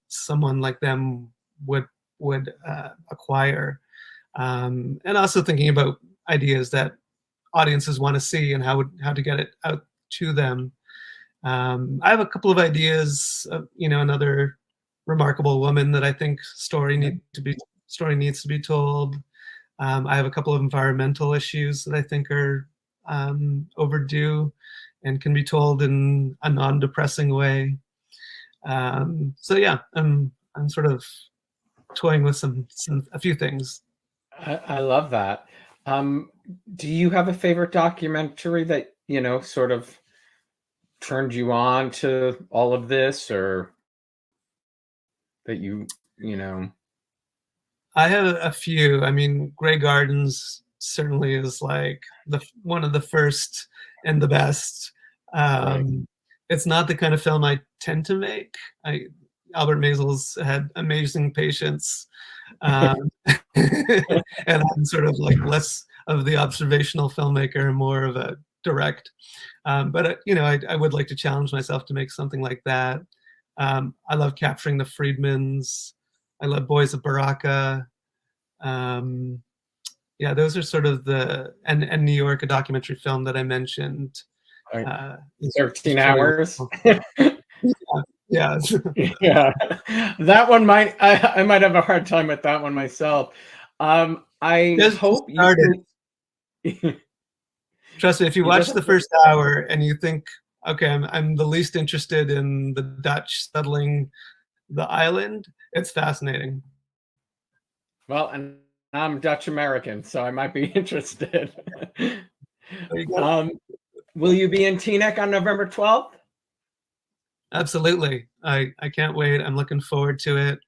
someone like them would acquire, and also thinking about ideas that audiences want to see and how to get it out to them. I have a couple of ideas. You know, another remarkable woman that I think story needs to be told. I have a couple of environmental issues that I think are overdue and can be told in a non-depressing way. So yeah, I'm sort of toying with a few things. I love that. Do you have a favorite documentary that, you know, sort of turned you on to all of this, or that you know? I have a few. I mean, Grey Gardens certainly is like one of the first and the best. It's not the kind of film I tend to make. Albert Maysles had amazing patience, and I'm sort of like less of the observational filmmaker, more of a direct. But you know, I would like to challenge myself to make something like that. I love capturing the Friedmans. I love Boys of Baraka. Yeah, those are sort of and New York, a documentary film that I mentioned. 13 hours. Yeah. Yeah, that one I might have a hard time with that one myself. I Just hope started. you. Trust me, if you watch the first hour and you think, okay, I'm the least interested in the Dutch settling the island, it's fascinating. Well, and I'm Dutch American, so I might be interested. Will you be in Teaneck on November 12th? Absolutely. I can't wait. I'm looking forward to it.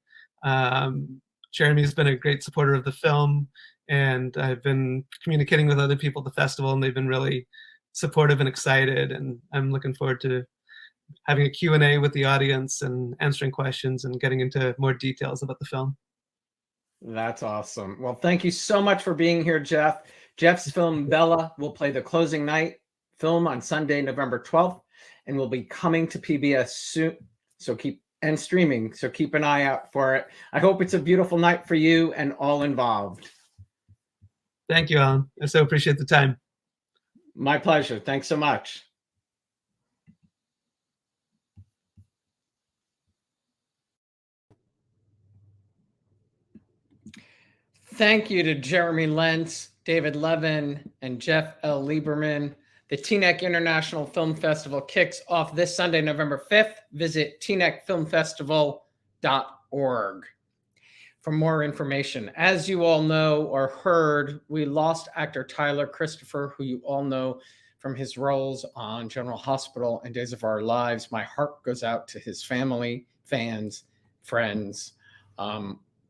Jeremy's been a great supporter of the film, and I've been communicating with other people at the festival, and they've been really supportive and excited, and I'm looking forward to having a Q&A with the audience and answering questions and getting into more details about the film. That's awesome. Well, thank you so much for being here, Jeff. Jeff's film Bella will play the closing night film on Sunday, November 12th, and will be coming to PBS soon. And streaming. So keep an eye out for it. I hope it's a beautiful night for you and all involved. Thank you, Alan. I so appreciate the time. My pleasure. Thanks so much. Thank you to Jeremy Lentz, David Levin, and Jeff L. Lieberman. The Teaneck International Film Festival kicks off this Sunday, November 5th. Visit teaneckfilmfestival.org for more information. As you all know or heard, we lost actor Tyler Christopher, who you all know from his roles on General Hospital and Days of Our Lives. My heart goes out to his family, fans, friends.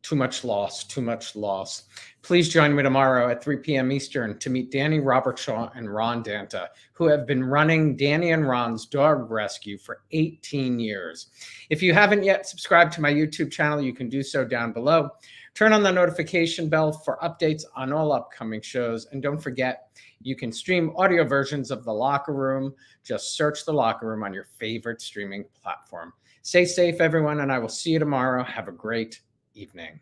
Too much loss, too much loss. Please join me tomorrow at 3 p.m. Eastern to meet Danny Robertshaw and Ron Danta, who have been running Danny and Ron's dog rescue for 18 years. If you haven't yet subscribed to my YouTube channel, you can do so down below. Turn on the notification bell for updates on all upcoming shows. And don't forget, you can stream audio versions of The Locker Room. Just search The Locker Room on your favorite streaming platform. Stay safe, everyone, and I will see you tomorrow. Have a great evening.